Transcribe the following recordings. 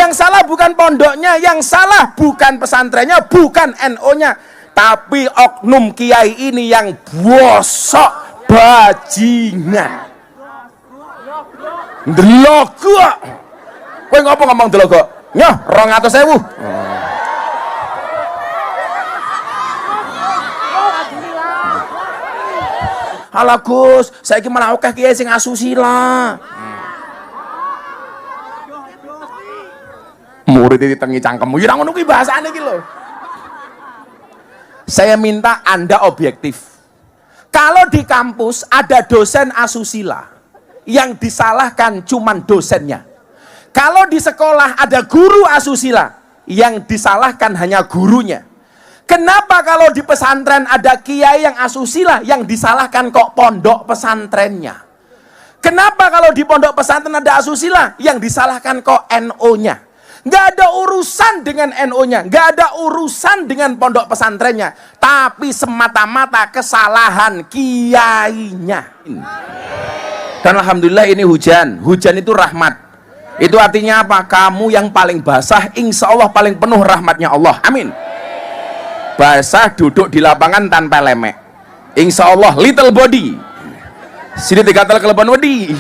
Yang salah bukan pondoknya, yang salah bukan pesantrennya, bukan NO-nya, tapi oknum kiai ini yang bosok bajingan. Delogo. Kowe ngopo ngomong delogo? Nyoh 200.000. Halah Gus, saiki malah akeh kiai sing asusila. Murid ditengi cangkemmu, ya ngono kuwi bahasane iki lho. Saya minta Anda objektif. Kalau di kampus ada dosen asusila, yang disalahkan cuman dosennya. Kalau di sekolah ada guru asusila, yang disalahkan hanya gurunya. Kenapa kalau di pesantren ada kiai yang asusila, yang disalahkan kok pondok pesantrennya? Kenapa kalau di pondok pesantren ada asusila, yang disalahkan kok NO-nya? Nggak ada urusan dengan NO-nya, nggak ada urusan dengan pondok pesantrennya, tapi semata-mata kesalahan kiainya. Dan alhamdulillah ini hujan itu rahmat. Itu artinya apa? Kamu yang paling basah, insya Allah paling penuh rahmatnya Allah, amin. Basah duduk di lapangan tanpa lemek, insya Allah little body sini dikatal keleban wedi.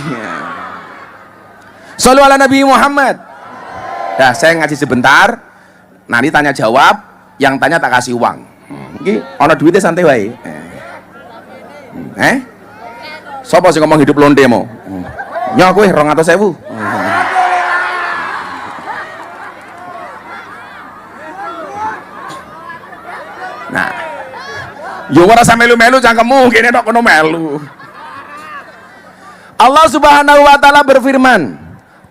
Shallu ala Nabi Muhammad. Nah, saya ngaji sebentar, nanti tanya jawab, yang tanya tak kasih uang. Ini ono duitnya santai wae. Sopo sih ngomong hidup londe mau? Nyoh kowe 200.000. Nah, yo ora sampe melu cangkemmu, kene tok kono melu. Allah Subhanahu wa taala berfirman,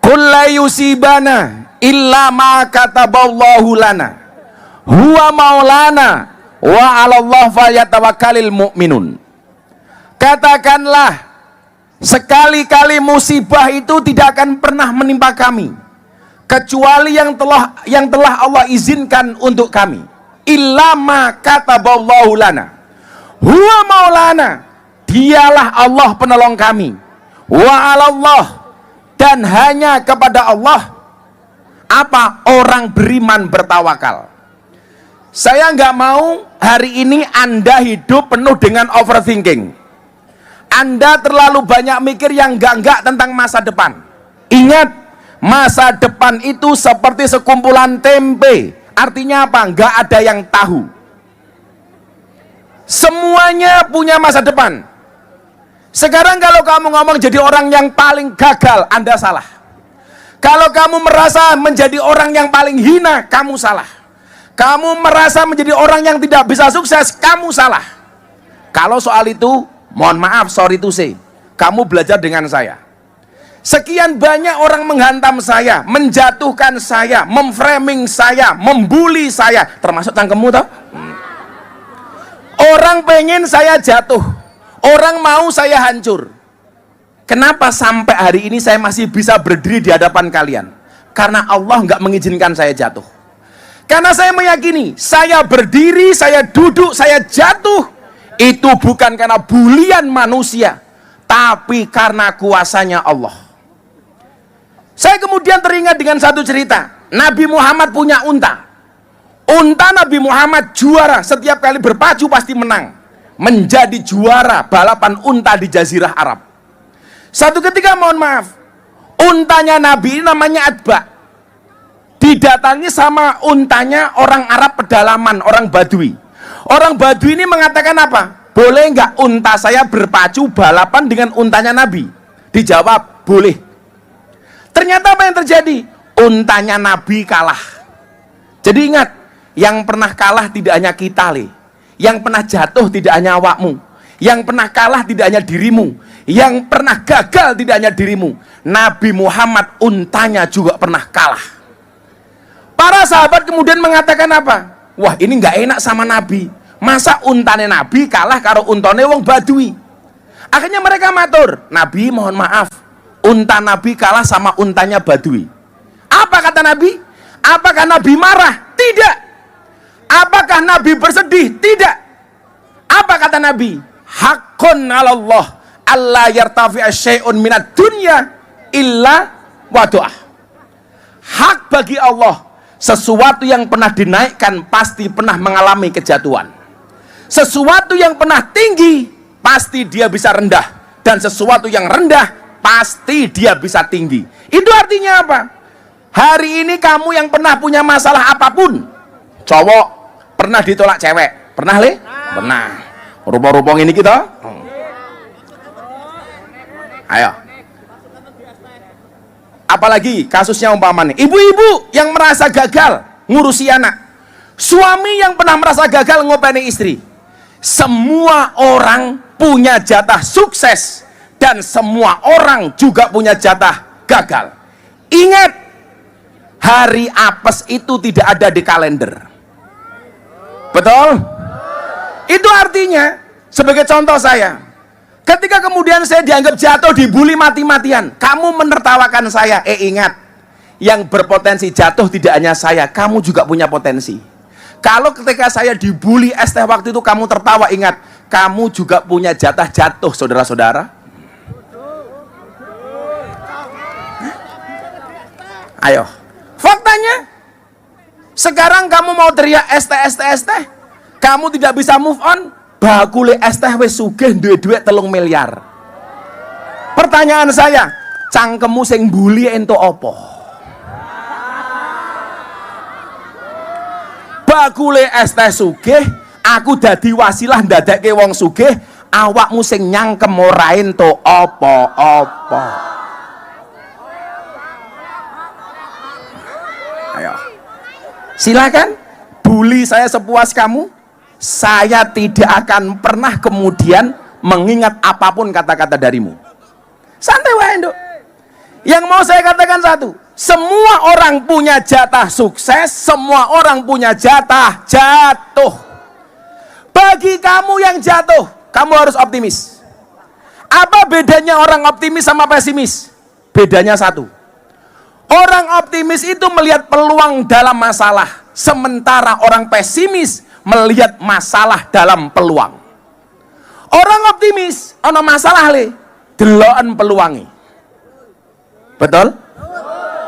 "Qul la yusibana illa ma kataballahu lana huwa maulana wa 'alallahi falyatawakkalul mu'minun." Katakanlah, sekali-kali musibah itu tidak akan pernah menimpa kami kecuali yang telah Allah izinkan untuk kami. Illa ma kataballahu lana huwa maulana, dialah Allah penolong kami, wa 'alallah, dan hanya kepada Allah apa orang beriman bertawakal. Saya nggak mau hari ini Anda hidup penuh dengan overthinking. Anda terlalu banyak mikir yang enggak tentang masa depan. Ingat, masa depan itu seperti sekumpulan tempe. Artinya apa? Nggak ada yang tahu. Semuanya punya masa depan. Sekarang kalau kamu ngomong jadi orang yang paling gagal, Anda salah. Kalau kamu merasa menjadi orang yang paling hina, kamu salah. Kamu merasa menjadi orang yang tidak bisa sukses, kamu salah. Kalau soal itu, mohon maaf, sorry to say, kamu belajar dengan saya. Sekian banyak orang menghantam saya, menjatuhkan saya, memframing saya, membuli saya, termasuk cangkemmu toh? Orang pengen saya jatuh, orang mau saya hancur. Kenapa sampai hari ini saya masih bisa berdiri di hadapan kalian? Karena Allah nggak mengizinkan saya jatuh. Karena saya meyakini, saya berdiri, saya duduk, saya jatuh, itu bukan karena bulian manusia, tapi karena kuasanya Allah. Saya kemudian teringat dengan satu cerita. Nabi Muhammad punya unta. Unta Nabi Muhammad juara, setiap kali berpacu pasti menang. Menjadi juara balapan unta di Jazirah Arab. Satu ketika, mohon maaf, untanya Nabi namanya Atba, didatangi sama untanya orang Arab pedalaman, orang Badui. Orang Badui ini mengatakan apa? Boleh nggak unta saya berpacu balapan dengan untanya Nabi? Dijawab, boleh. Ternyata apa yang terjadi? Untanya Nabi kalah. Jadi ingat, yang pernah kalah tidak hanya kita, yang pernah jatuh tidak hanya awakmu, yang pernah kalah tidak hanya dirimu, yang pernah gagal tidak hanya dirimu. Nabi Muhammad untanya juga pernah kalah. Para sahabat kemudian mengatakan apa? Wah, ini nggak enak sama Nabi. Masa untane Nabi kalah karo untane wong Badui? Akhirnya mereka matur, Nabi mohon maaf, unta Nabi kalah sama untanya Badui. Apa kata Nabi? Apakah Nabi marah? Tidak. Apakah Nabi bersedih? Tidak. Apa kata Nabi? Haqqun 'alallah alla yartafi'a syai'un minad dunya illa wadu'ah. hak bagi Allah, sesuatu yang pernah dinaikkan pasti pernah mengalami kejatuhan. Sesuatu yang pernah tinggi pasti dia bisa rendah, dan sesuatu yang rendah pasti dia bisa tinggi. Itu artinya apa? Hari ini kamu yang pernah punya masalah apapun, cowok pernah ditolak cewek, pernah le? Pernah. Rupa-rupa ini kita. Ayo. Apalagi kasusnya umpamanya ibu-ibu yang merasa gagal ngurusi anak, suami yang pernah merasa gagal ngopeni istri. Semua orang punya jatah sukses dan semua orang juga punya jatah gagal. Ingat, hari apes itu tidak ada di kalender. Betul? Itu artinya, sebagai contoh saya, ketika kemudian saya dianggap jatuh, dibully mati-matian, kamu menertawakan saya. Ingat, yang berpotensi jatuh tidak hanya saya, kamu juga punya potensi. Kalau ketika saya dibully ST waktu itu kamu tertawa, ingat, kamu juga punya jatah jatuh, saudara-saudara. Ayo, faktanya sekarang kamu mau teriak ST, kamu tidak bisa move on. Bakule ST wis sugih duit 3 miliar. Pertanyaan saya, cangkemmu sing bully ento apa? Bakule ST sugih, aku dadi wasilah ndadekke wong sugih, awakmu sing nyangkem ora ento apa-apa. Ayo. Silakan bully saya sepuas kamu. Saya tidak akan pernah kemudian mengingat apapun kata-kata darimu. Santai wae, Nduk. Yang mau saya katakan satu, semua orang punya jatah sukses, semua orang punya jatah jatuh. Bagi kamu yang jatuh, kamu harus optimis. Apa bedanya orang optimis sama pesimis? Bedanya satu. Orang optimis itu melihat peluang dalam masalah, sementara orang pesimis melihat masalah dalam peluang. Orang optimis ana masalah le, deloken peluangi. Betul?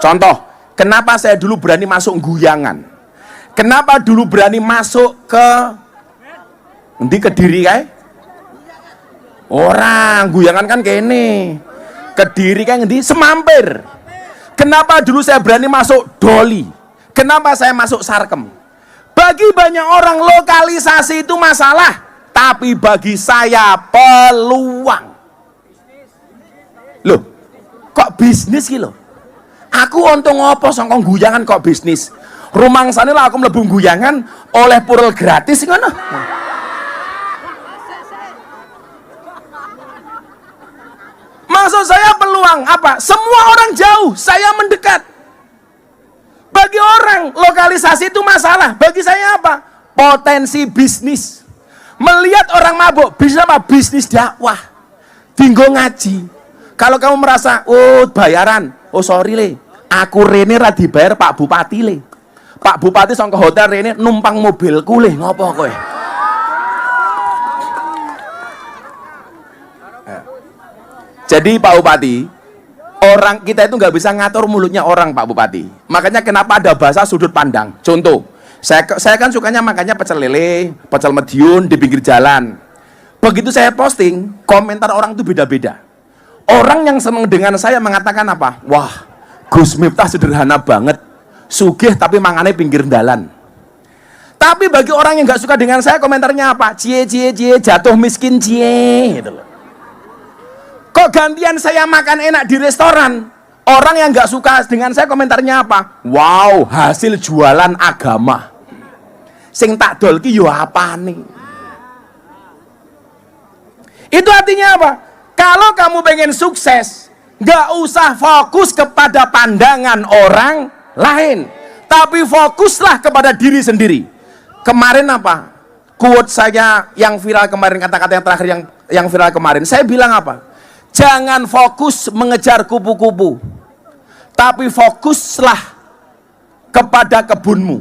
Contoh, kenapa saya dulu berani masuk guyangan? Kenapa dulu berani masuk ke endi Kediri kae? Orang guyangan kan kene. Kediri kae ngendi? Semampir. Kenapa dulu saya berani masuk Doli? Kenapa saya masuk Sarkem? Bagi banyak orang lokalisasi itu masalah, tapi bagi saya peluang. Loh, kok bisnis gitu? Aku untung ngopo sangkong guyangan kok bisnis? Rumangsane lah aku mlebu guyangan oleh purel gratis ngono. Maksud saya peluang apa? Semua orang jauh, saya mendekat. Bagi orang lokalisasi itu masalah, bagi saya apa? Potensi bisnis. Melihat orang mabuk, bisnis apa? Bisnis dakwah. Tinggal ngaji. Kalau kamu merasa, oh bayaran, oh sorry le, aku rene ra dibayar Pak Bupati le. Pak Bupati sangka hotel rene numpang mobilku le, ngopo kowe? Jadi Pak Bupati, orang kita itu nggak bisa ngatur mulutnya orang, Pak Bupati. Makanya kenapa ada bahasa sudut pandang. Contoh, saya kan sukanya makannya pecel lele, pecel mediun di pinggir jalan. Begitu saya posting, komentar orang itu beda-beda. Orang yang seneng dengan saya mengatakan apa? Wah, Gus Miftah sederhana banget, sugih tapi mangane pinggir jalan. Tapi bagi orang yang nggak suka dengan saya, komentarnya apa? Cie, jatuh miskin cie, gitu loh. Kok gantian saya makan enak di restoran? Orang yang nggak suka dengan saya komentarnya apa? Wow, hasil jualan agama. Sing tak dol ki yo apane? Itu artinya apa? Kalau kamu pengen sukses, nggak usah fokus kepada pandangan orang lain, tapi fokuslah kepada diri sendiri. Kemarin apa? Quote saya yang viral kemarin, kata-kata yang terakhir yang viral kemarin, saya bilang apa? Jangan fokus mengejar kupu-kupu, tapi fokuslah kepada kebunmu.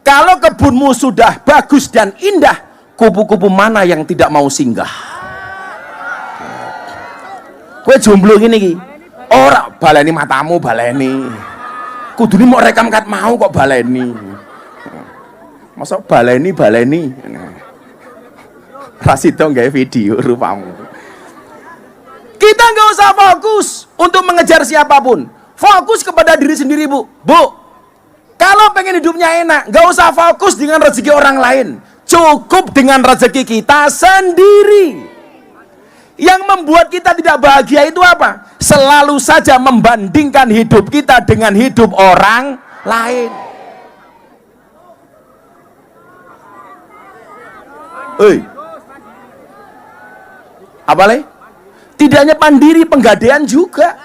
Kalau kebunmu sudah bagus dan indah, kupu-kupu mana yang tidak mau singgah? Kowe jomblo gini ki, ora baleni matamu, baleni. Kudune mau rekam kat mau kok baleni. Masa baleni. Rasido gawe video rupamu. Kita nggak usah fokus untuk mengejar siapapun. Fokus kepada diri sendiri, Bu. Bu, kalau pengen hidupnya enak, nggak usah fokus dengan rezeki orang lain. Cukup dengan rezeki kita sendiri. Yang membuat kita tidak bahagia itu apa? Selalu saja membandingkan hidup kita dengan hidup orang lain. Apa le? Tidak hanya mandiri, penggadean juga.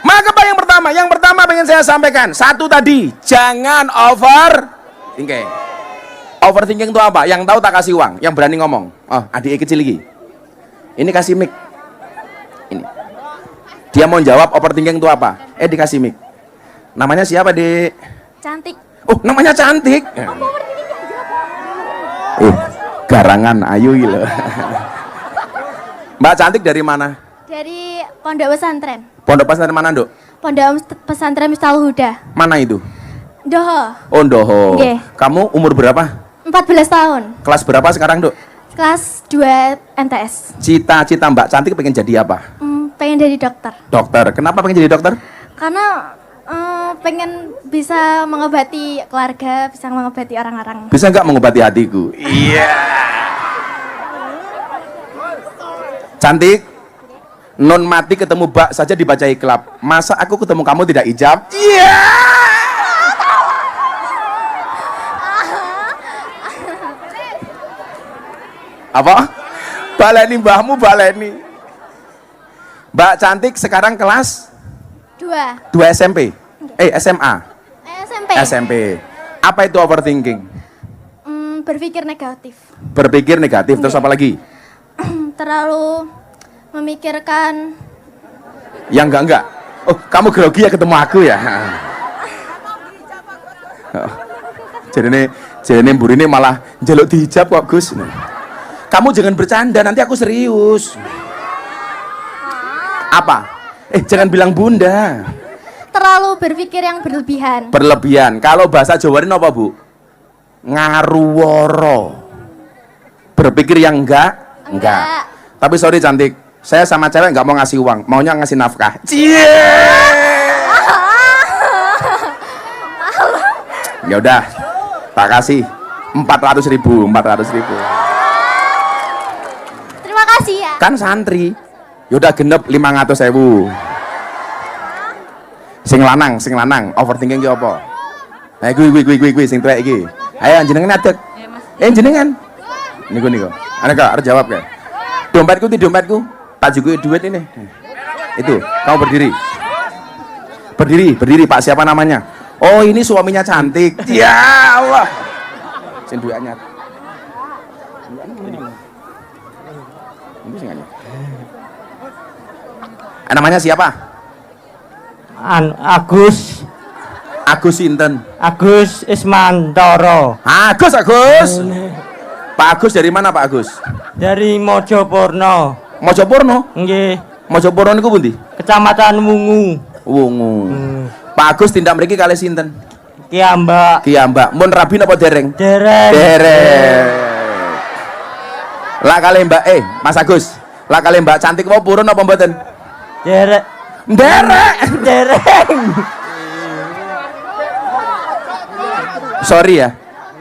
Maka apa yang pertama? Yang pertama pengen saya sampaikan. Satu tadi, jangan overthinking. Overthinking itu apa? Yang tahu tak kasih uang, yang berani ngomong. Oh, adik kecil lagi. Ini kasih mic. Ini. Dia mau jawab overthinking itu apa? Dikasih mic. Namanya siapa, Dek? Cantik. Oh, namanya Cantik. Garangan ayu loh. Mbak Cantik dari mana? Dari Pondok Pesantren. Pondok pesantren mana, Dok? Pondok Pesantren Miftahul Huda. Mana itu? Doho. Oh, Doho. Nggih. Kamu umur berapa? 14 tahun. Kelas berapa sekarang, Dok? Kelas 2 MTS. Cita-cita Mbak Cantik pengen jadi apa? Pengen jadi dokter. Dokter. Kenapa pengen jadi dokter? Karena pengen bisa mengobati keluarga, bisa mengobati orang-orang. Bisa nggak mengobati hatiku? Iya. Cantik. Non mati ketemu Mbak saja dibaca iklab. Masa aku ketemu kamu tidak ijab? Iya. Apa? Baleni mbahmu, baleni. Mbak Cantik sekarang kelas 2 SMP. SMA. SMP. Apa itu overthinking? Berpikir negatif. Berpikir negatif. Terus apa lagi? Terlalu memikirkan yang enggak. Oh, kamu grogi ya ketemu aku ya. Oh. Jadi ini burine malah jaluk dihijab kok, Gus. Kamu jangan bercanda, nanti aku serius. Apa? Jangan bilang bunda. Terlalu berpikir yang berlebihan. Berlebihan. Kalau bahasa Jawa ini apa, Bu? Ngaruworo. Berpikir yang enggak. Tapi sorry Cantik, saya sama cewek nggak mau ngasih uang, maunya ngasih nafkah. Ya udah, tak kasih 400.000. Terima kasih ya. Kan santri. Yaudah genep 500.000. Sing lanang, overthinking ki apa? Gue sing tuwek iki. Ayo jenengan adek. Jenengan. Niku. Aneka harus jawab ya. Dompetku. Tak juga duit ini. Itu, kamu berdiri. Pak, siapa namanya? Oh, ini suaminya Cantik. Ya Allah. Sing duit anyar. Ini sing anyar. Namanya siapa? Agus sinten? Agus Ismantoro. Agus. Pak Agus dari mana, Pak Agus? Dari Mojopurno. Nggih. Mojopurno niku pundi? Kecamatan Wungu. Pak Agus tindak mriki kalih sinten? Kiambak. Mun rabi napa dereng? Dereng. Lah kalih Mbak Mas Agus. Lah kalih Mbak Cantik apa purun apa mboten? Dereng. Sorry ya,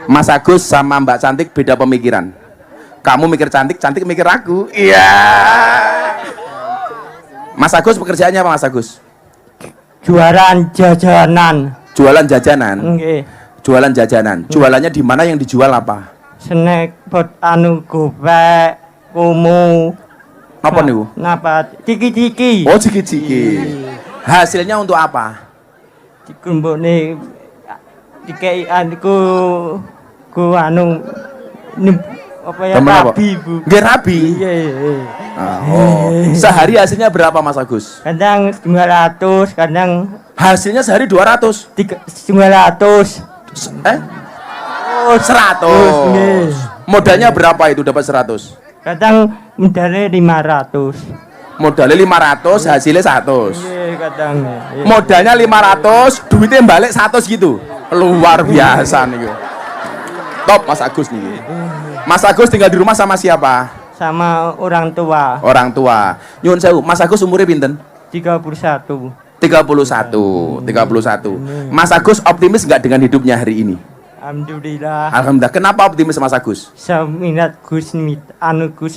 Mas Agus sama Mbak Cantik beda pemikiran. Kamu mikir Cantik, Cantik mikir aku. Iya. Mas Agus pekerjaannya apa, Mas Agus? Jualan jajanan. Nggih. Jualan jajanan. Jualannya di mana, yang dijual apa? Snack buat gopek, kumu. Apa niku? Napa? Ciki-ciki. Oh, ciki-ciki. Hasilnya untuk apa? Dikumbukne dikei aniku apa ya, rabi, Bu. Nggih, rabi. Iya. Sehari hasilnya berapa, Mas Agus? Kadang 200, kadang hasilnya sehari 200. 900. 100. Modalnya berapa itu dapat 100? Kadang modalnya 500. Modalnya 500, hasilnya 100. Nggih, kadang. Nggih. Modalnya 500, duitnya balik 100 gitu. Luar biasa nih. Top Mas Agus nih. Mas Agus tinggal di rumah sama siapa? Sama orang tua. Orang tua. Nyun sewu, Mas Agus umurnya pinten? 31. 31. Mas Agus optimis nggak dengan hidupnya hari ini? Alhamdulillah. Alhamdulillah. Kenapa optimis Mas Agus? Saya minat Gus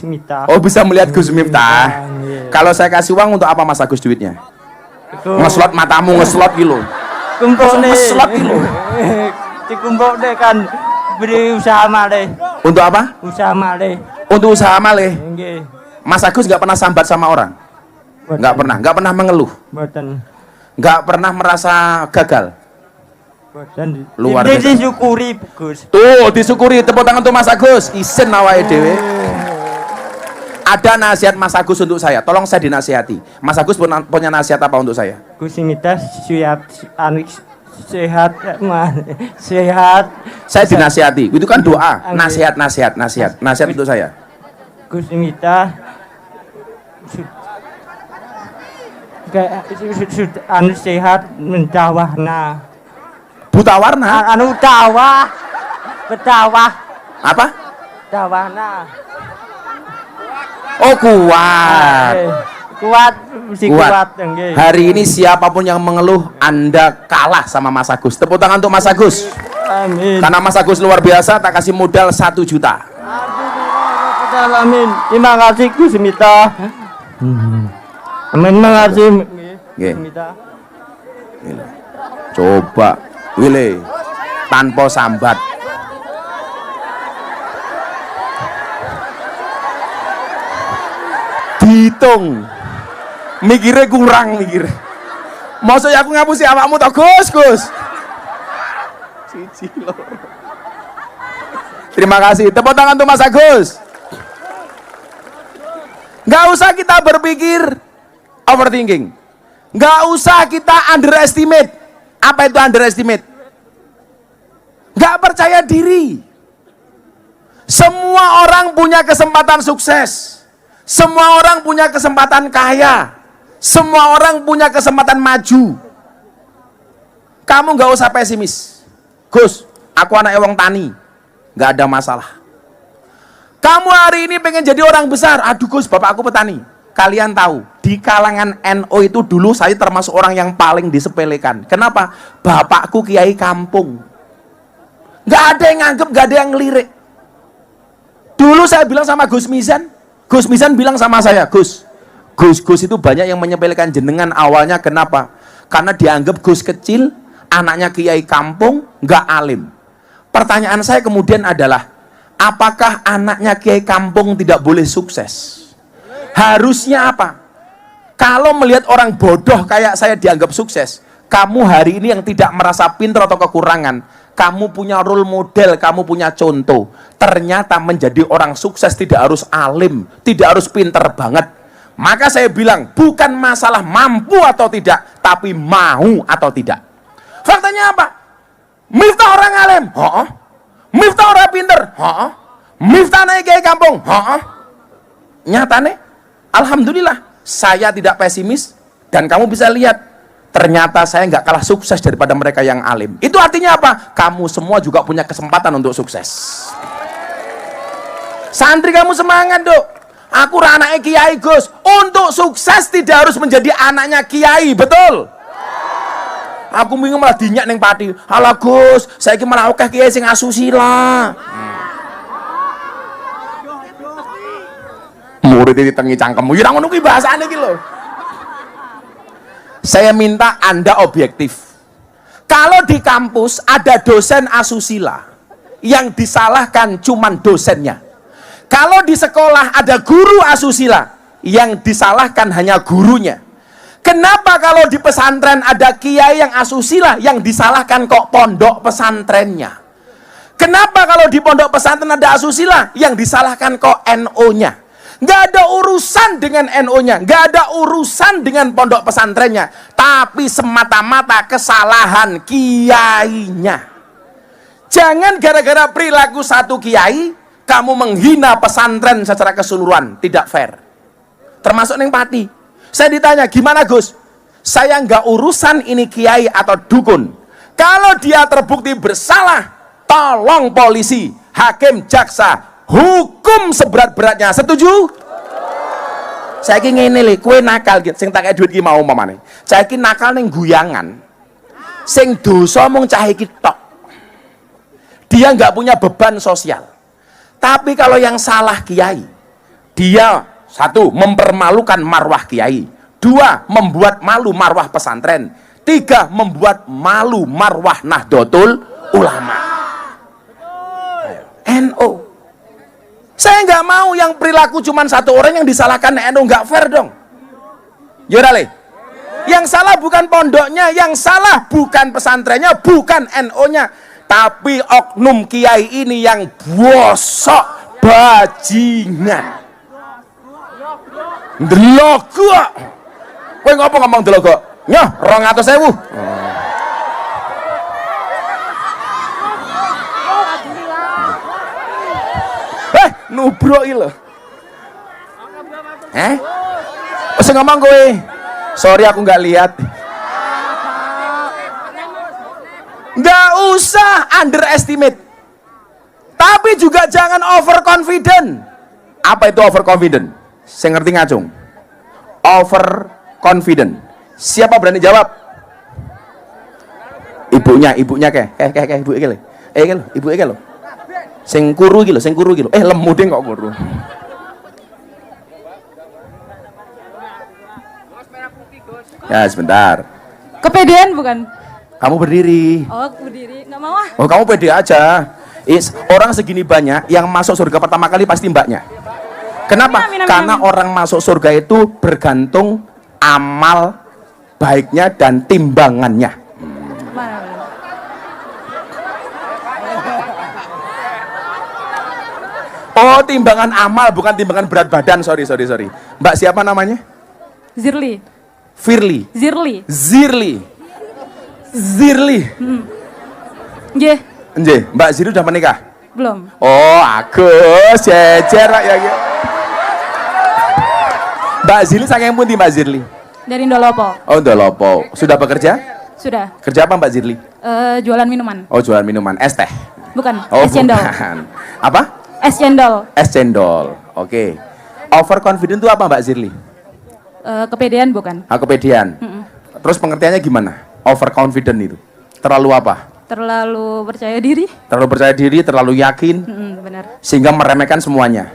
Miftah. Oh, bisa melihat Gus Miftah. Iya. Kalau saya kasih uang untuk apa Mas Agus duitnya? Iku Ngeslot matamu, ngeslot gitu. kumpulne. Ngeslot gitu. Dikumpulne kan beri usaha malih. Untuk apa? Usaha malih. Untuk usaha malih. Nggih. Mas Agus nggak pernah sambat sama orang? Nggak pernah mengeluh? Mboten. Nggak pernah merasa gagal? Mboten. Luar biasa. Disyukuri, Gus. Tuh, disyukuri. Tepuk tangan untuk Mas Agus. Isin awake dhewe. Ada nasihat Mas Agus untuk saya. Tolong saya dinasihati. Mas Agus punya nasihat apa untuk saya? Gus Miftah siap sehat, sehat. Saya dinasihati. Itu kan doa. Nasihat untuk saya. Gus Miftah sehat mentawahna. Buta warna? Betawah. Apa? Tawahna. Oh, kuat. Kuat, mesti kuat. Nggih. Hari ini siapapun yang mengeluh, Anda kalah sama Mas Agus. Tepuk tangan untuk Mas Agus. Amin. Karena Mas Agus luar biasa, tak kasih modal 1 juta. Amin. Terima kasih Gus Miftah. Amin, makasih. Nggih. Miftah. Coba, Wile, tanpa sambat. Dihitung. Mikirnya kurang, mikir. Maksudnya aku ngapusi awakmu toh, Gus. Siji loro. Terima kasih. Tepuk tangan untuk Mas Agus. Nggak usah kita berpikir overthinking. Nggak usah kita underestimate. Apa itu underestimate? Nggak percaya diri. Semua orang punya kesempatan sukses. Semua orang punya kesempatan kaya. Semua orang punya kesempatan maju. Kamu nggak usah pesimis. Gus, aku anak wong tani. Nggak ada masalah. Kamu hari ini pengen jadi orang besar. Aduh Gus, bapak aku petani. Kalian tahu, di kalangan NU itu dulu saya termasuk orang yang paling disepelekan. Kenapa? Bapakku kiai kampung. Nggak ada yang nganggep, nggak ada yang ngelirik. Dulu saya bilang sama Gus Mizan bilang sama saya, Gus itu banyak yang menyepelekan jenengan awalnya. Kenapa? Karena dianggap Gus kecil, anaknya kiai kampung, nggak alim. Pertanyaan saya kemudian adalah, apakah anaknya kiai kampung tidak boleh sukses? Harusnya apa? Kalau melihat orang bodoh kayak saya dianggap sukses, kamu hari ini yang tidak merasa pintar atau kekurangan, kamu punya role model, kamu punya contoh. Ternyata menjadi orang sukses tidak harus alim, tidak harus pintar banget. Maka saya bilang, bukan masalah mampu atau tidak, tapi mau atau tidak. Faktanya apa? Miftah orang alim, Miftah orang pinter, Miftah naik kiai kampung, nyatane, alhamdulillah, saya tidak pesimis, dan kamu bisa lihat, ternyata saya nggak kalah sukses daripada mereka yang alim. Itu artinya apa? Kamu semua juga punya kesempatan untuk sukses. Santri kamu semangat dok. Aku anaknya kiai Gus. Untuk sukses tidak harus menjadi anaknya kiai, betul? Aku bingung malah dinyak neng pati. Halah Gus, saya malah akeh kiai sing asusila. Murid ini tengi cangkemmu. Ya ngono kuwi bahasane iki lho. Saya minta Anda objektif. Kalau di kampus ada dosen asusila, yang disalahkan cuman dosennya. Kalau di sekolah ada guru asusila, yang disalahkan hanya gurunya. Kenapa kalau di pesantren ada kiai yang asusila, yang disalahkan kok pondok pesantrennya? Kenapa kalau di pondok pesantren ada asusila, yang disalahkan kok NO-nya? Nggak ada urusan dengan NO-nya, nggak ada urusan dengan pondok pesantrennya, tapi semata-mata kesalahan kiainya. Jangan gara-gara perilaku satu kiai, kamu menghina pesantren secara keseluruhan, tidak fair. Termasuk neng Pati. Saya ditanya, gimana Gus? Saya nggak urusan ini kiai atau dukun. Kalau dia terbukti bersalah, tolong polisi, hakim, jaksa, hukum seberat-beratnya. Setuju? Saya ingin ngene le, kue nakal gitu, sing tak kayak duit ki mau mamane. Saya ingin nakal neng guyangan, sing dosa mung cah iki tok. Dia nggak punya beban sosial. Tapi kalau yang salah kiai, dia satu, mempermalukan marwah kiai. Dua, membuat malu marwah pesantren. Tiga, membuat malu marwah Nahdlatul Ulama. NU. Saya nggak mau yang perilaku cuma satu orang yang disalahkan NU, nggak fair dong. Yaudah le. Yang salah bukan pondoknya, yang salah bukan pesantrennya, bukan NU-nya, tapi oknum kiai ini yang bosok bajingan. Delok kok. Kowe ngopo ngomong delok kok? Nyoh, 200.000. Nubrok iki lho. Wis ngomong kowe. Sorry aku nggak lihat. Nggak usah underestimate. Tapi juga jangan overconfident. Apa itu overconfident? Saya ngerti ngacung. Overconfident. Siapa berani jawab? Ibunya ke ibu iki lho. Ibu iki lho. Sing kuru iki lho, lemu ding kok kuru. Ya, sebentar. Kepedean bukan? Kamu berdiri. Oh, berdiri. Nggak mau ah. Oh, kamu pede aja. Orang segini banyak yang masuk surga pertama kali pasti mbaknya. Kenapa? Amin, amin, Karena amin. orang masuk surga itu bergantung amal baiknya dan timbangannya. Mana? Oh, timbangan amal bukan timbangan berat badan. Sorry. Mbak siapa namanya? Zirli. Firly. Zirli. Zirli. Nggih, Nggih, Mbak Zirli udah menikah? belum. Oh, Agus, jejer ya. Mbak Zirli saking pundi Mbak Zirli? Dari Ndolopo. Oh, Ndolopo. Sudah bekerja? Sudah. Kerja apa Mbak Zirli? Jualan minuman. Oh, jualan minuman. Es teh? Bukan, Oh, es cendol. bukan. Apa? Es cendol. Es cendol. Oke. Overconfident itu apa Mbak Zirli? Kepedean bukan. Kepedean. Terus pengertiannya gimana? Overconfident itu? Terlalu apa? Terlalu percaya diri. Terlalu percaya diri, terlalu yakin, Benar. sehingga meremehkan semuanya.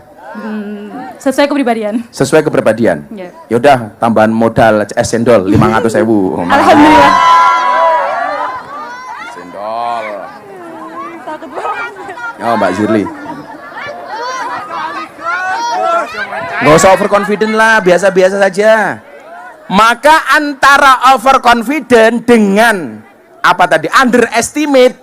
Sesuai kepribadian. Sesuai kepribadian. Ya. Yaudah, tambahan modal es cendol 500.000. Alhamdulillah. Cendol. Oh, Mbak Zirli. Nggak usah overconfident lah, biasa-biasa saja. Maka antara overconfident dengan apa tadi? Underestimate,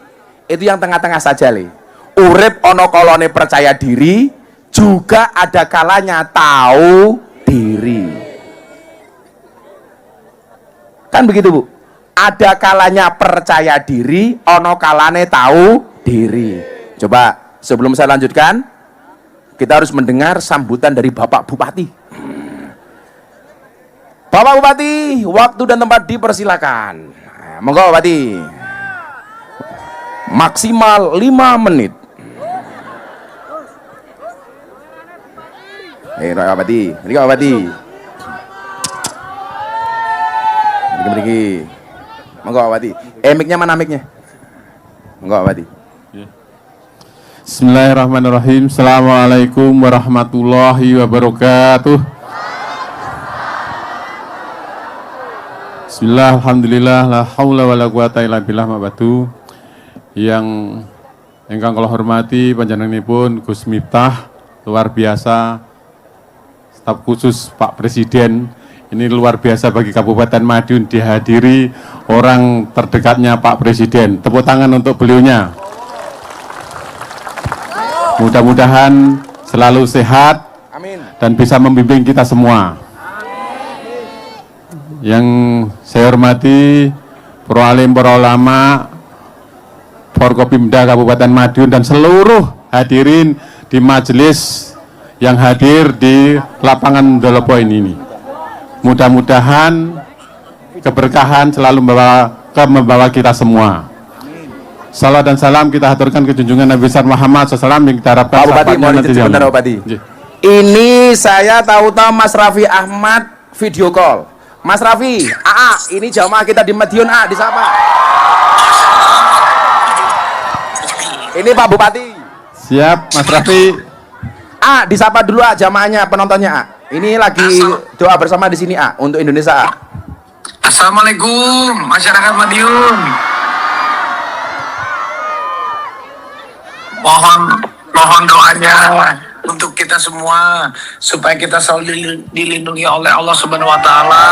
itu yang tengah-tengah saja le. Urip ono kolone percaya diri, juga ada kalanya tahu diri. Kan begitu Bu? Ada kalanya percaya diri, ono kalane tahu diri. Coba sebelum saya lanjutkan, kita harus mendengar sambutan dari Bapak Bupati. Bapak Bupati, waktu dan tempat dipersilakan. Monggo Bupati. Maksimal 5 menit. Pak Bupati, ini Pak Bupati. Beri. Monggo Pak Bupati. Mic-nya mana mic-nya? Monggo Pak Bupati. Bismillahirrahmanirrahim. Assalamualaikum warahmatullahi wabarakatuh. Bismillah, alhamdulillah, la haula wala quwata illa billah mabadu. Yang ingkang kula hormati panjenenganipun Gus Miftah, luar biasa. Staf khusus Pak Presiden, ini luar biasa bagi Kabupaten Madiun dihadiri orang terdekatnya Pak Presiden. Tepuk tangan untuk beliaunya. Mudah-mudahan selalu sehat. Amin. Dan bisa membimbing kita semua. Yang saya hormati para alim, para ulama, Forkopimda Kabupaten Madiun dan seluruh hadirin di majelis yang hadir di lapangan Dolopoin ini. Mudah-mudahan keberkahan selalu membawa kita semua. Salam dan salam kita haturkan ke junjungan Nabi besar Muhammad SAW yang kita harapkan Pak Bupati, mohon izin sebentar Pak Bupati. Ini saya tahu-tahu Mas Raffi Ahmad video call. Mas Raffi, ini jamaah kita di Madiun, disapa. Ini Pak Bupati. Siap, Mas Raffi. Disapa dulu jamaahnya, penontonnya. Ini lagi doa bersama di sini untuk Indonesia. Assalamualaikum masyarakat Madiun. Mohon doanya untuk kita semua supaya kita selalu dilindungi oleh Allah Subhanahu wa taala.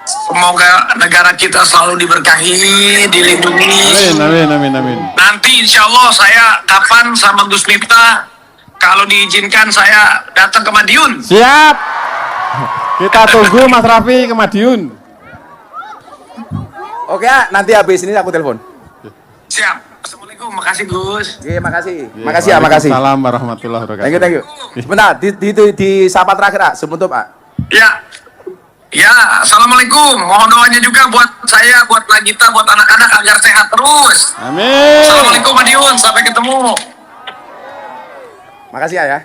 Semoga negara kita selalu diberkahi, dilindungi. Amin. Nanti insya Allah saya kapan sama Gus Miftah, kalau diizinkan saya datang ke Madiun. Siap. Kita tunggu Mas Raffi ke Madiun. Oke, nanti habis ini aku telepon. Siap. Assalamualaikum, makasih Gus. Makasih. Makasih. Waalaikumsalam warahmatullahi wabarakatuh. Thank you. Sebentar, di sapa terakhir, sebentar Pak. Ya, assalamualaikum. Mohon doanya juga buat saya, buat Nagita, buat anak-anak agar sehat terus. Amin. Assalamualaikum Madiun, sampai ketemu. Makasih ya.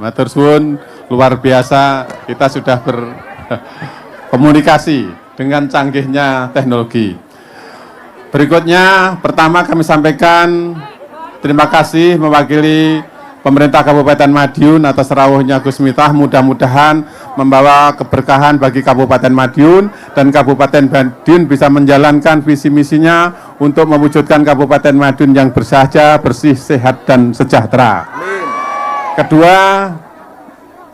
Matur suwun, luar biasa kita sudah berkomunikasi dengan canggihnya teknologi. Berikutnya, pertama kami sampaikan terima kasih mewakili pemerintah Kabupaten Madiun atas rawuhnya Gus Miftah, mudah-mudahan membawa keberkahan bagi Kabupaten Madiun dan Kabupaten Madiun bisa menjalankan visi misinya untuk mewujudkan Kabupaten Madiun yang bersahaja, bersih, sehat dan sejahtera. Amin. Kedua,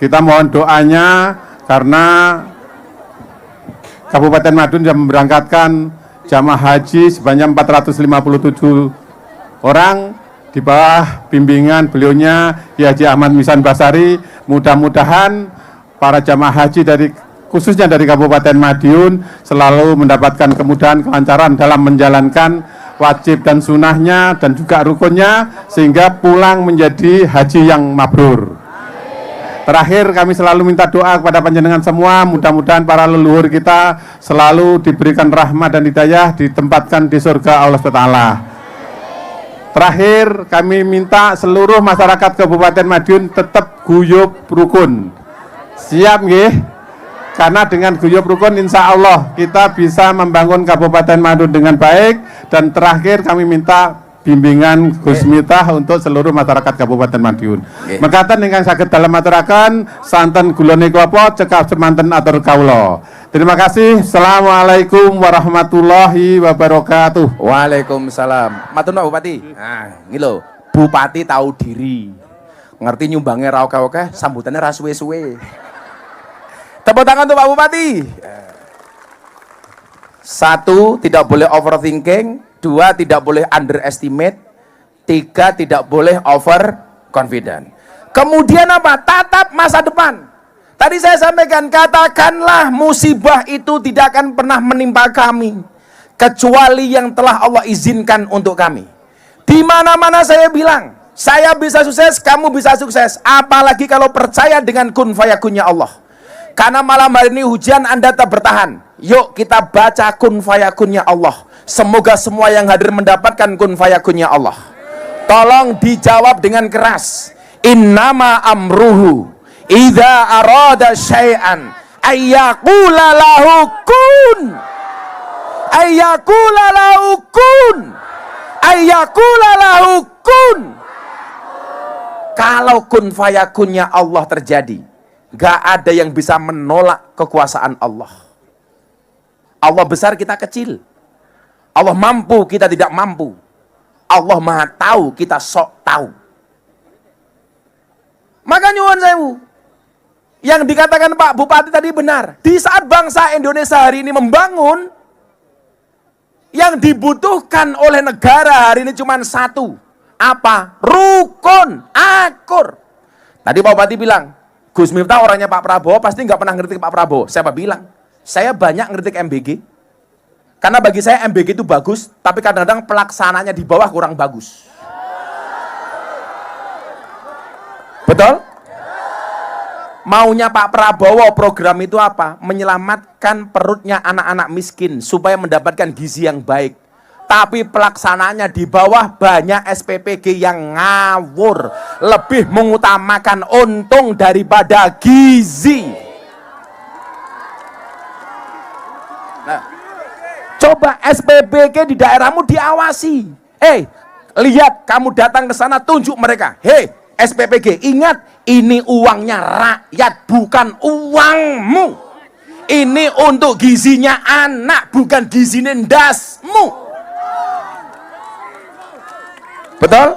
kita mohon doanya karena Kabupaten Madiun sudah memberangkatkan jamaah haji sebanyak 457 orang di bawah bimbingan beliaunya Kiai Haji Ahmad Misan Basari. Mudah-mudahan para jamaah haji khususnya dari Kabupaten Madiun selalu mendapatkan kemudahan, kelancaran dalam menjalankan wajib dan sunahnya dan juga rukunnya sehingga pulang menjadi haji yang mabrur. Terakhir kami selalu minta doa kepada panjenengan semua, mudah-mudahan para leluhur kita selalu diberikan rahmat dan hidayah, ditempatkan di surga Allah SWT. Terakhir kami minta seluruh masyarakat Kabupaten Madiun tetap guyub rukun. Siap nggih? Karena dengan guyub rukun insya Allah kita bisa membangun Kabupaten Madiun dengan baik. Dan terakhir kami minta bimbingan Gus Miftah untuk seluruh masyarakat Kabupaten Madiun. Mekaten ingkang saged dalem maturaken santen gulane klapa cekap semanten atur kawula. Terima kasih. Assalamualaikum warahmatullahi wabarakatuh. Waalaikumsalam. Matur nuwun Bupati. Ini loh, Bupati tahu diri. Ngerti nyumbangnya ra oke-oke, sambutannya ra suwe-suwe. Tepuk tangan untuk Pak Bupati. 1, tidak boleh overthinking. 2, tidak boleh underestimate. 3, tidak boleh overconfident. Kemudian apa? Tatap masa depan. Tadi saya sampaikan, katakanlah musibah itu tidak akan pernah menimpa kami kecuali yang telah Allah izinkan untuk kami. Di mana-mana saya bilang, saya bisa sukses, kamu bisa sukses. Apalagi kalau percaya dengan kun fayakunnya Allah. Karena malam hari ini hujan Anda tak bertahan. Yuk kita baca kun fayakunnya Allah. Semoga semua yang hadir mendapatkan kun fayakunnya Allah. Tolong dijawab dengan keras. Innama amruhu idza arada syai'an ayyaqula lahu kun. Ayyaqula lahu kun. Ayyaqula lahu kun. Kalau kun fayakunnya Allah terjadi, gak ada yang bisa menolak kekuasaan Allah. Allah besar, kita kecil. Allah mampu, kita tidak mampu. Allah maha tahu, kita sok tahu. Maka nyuwun sewu, yang dikatakan Pak Bupati tadi benar. Di saat bangsa Indonesia hari ini membangun, yang dibutuhkan oleh negara hari ini cuma satu. Apa? Rukun, akur. Tadi Pak Bupati bilang, Gus Miftah orangnya Pak Prabowo, pasti nggak pernah ngerti Pak Prabowo. Siapa bilang? Saya banyak ngerti MBG. Karena bagi saya MBG itu bagus, tapi kadang-kadang pelaksananya di bawah kurang bagus. Betul? Maunya Pak Prabowo program itu apa? Menyelamatkan perutnya anak-anak miskin supaya mendapatkan gizi yang baik. Tapi pelaksanaannya di bawah banyak SPPG yang ngawur, lebih mengutamakan untung daripada gizi. Nah, coba SPPG di daerahmu diawasi. Lihat, kamu datang ke sana, tunjuk mereka. SPPG, ingat, ini uangnya rakyat, bukan uangmu. Ini untuk gizinya anak, bukan gizinya ndasmu. Betul?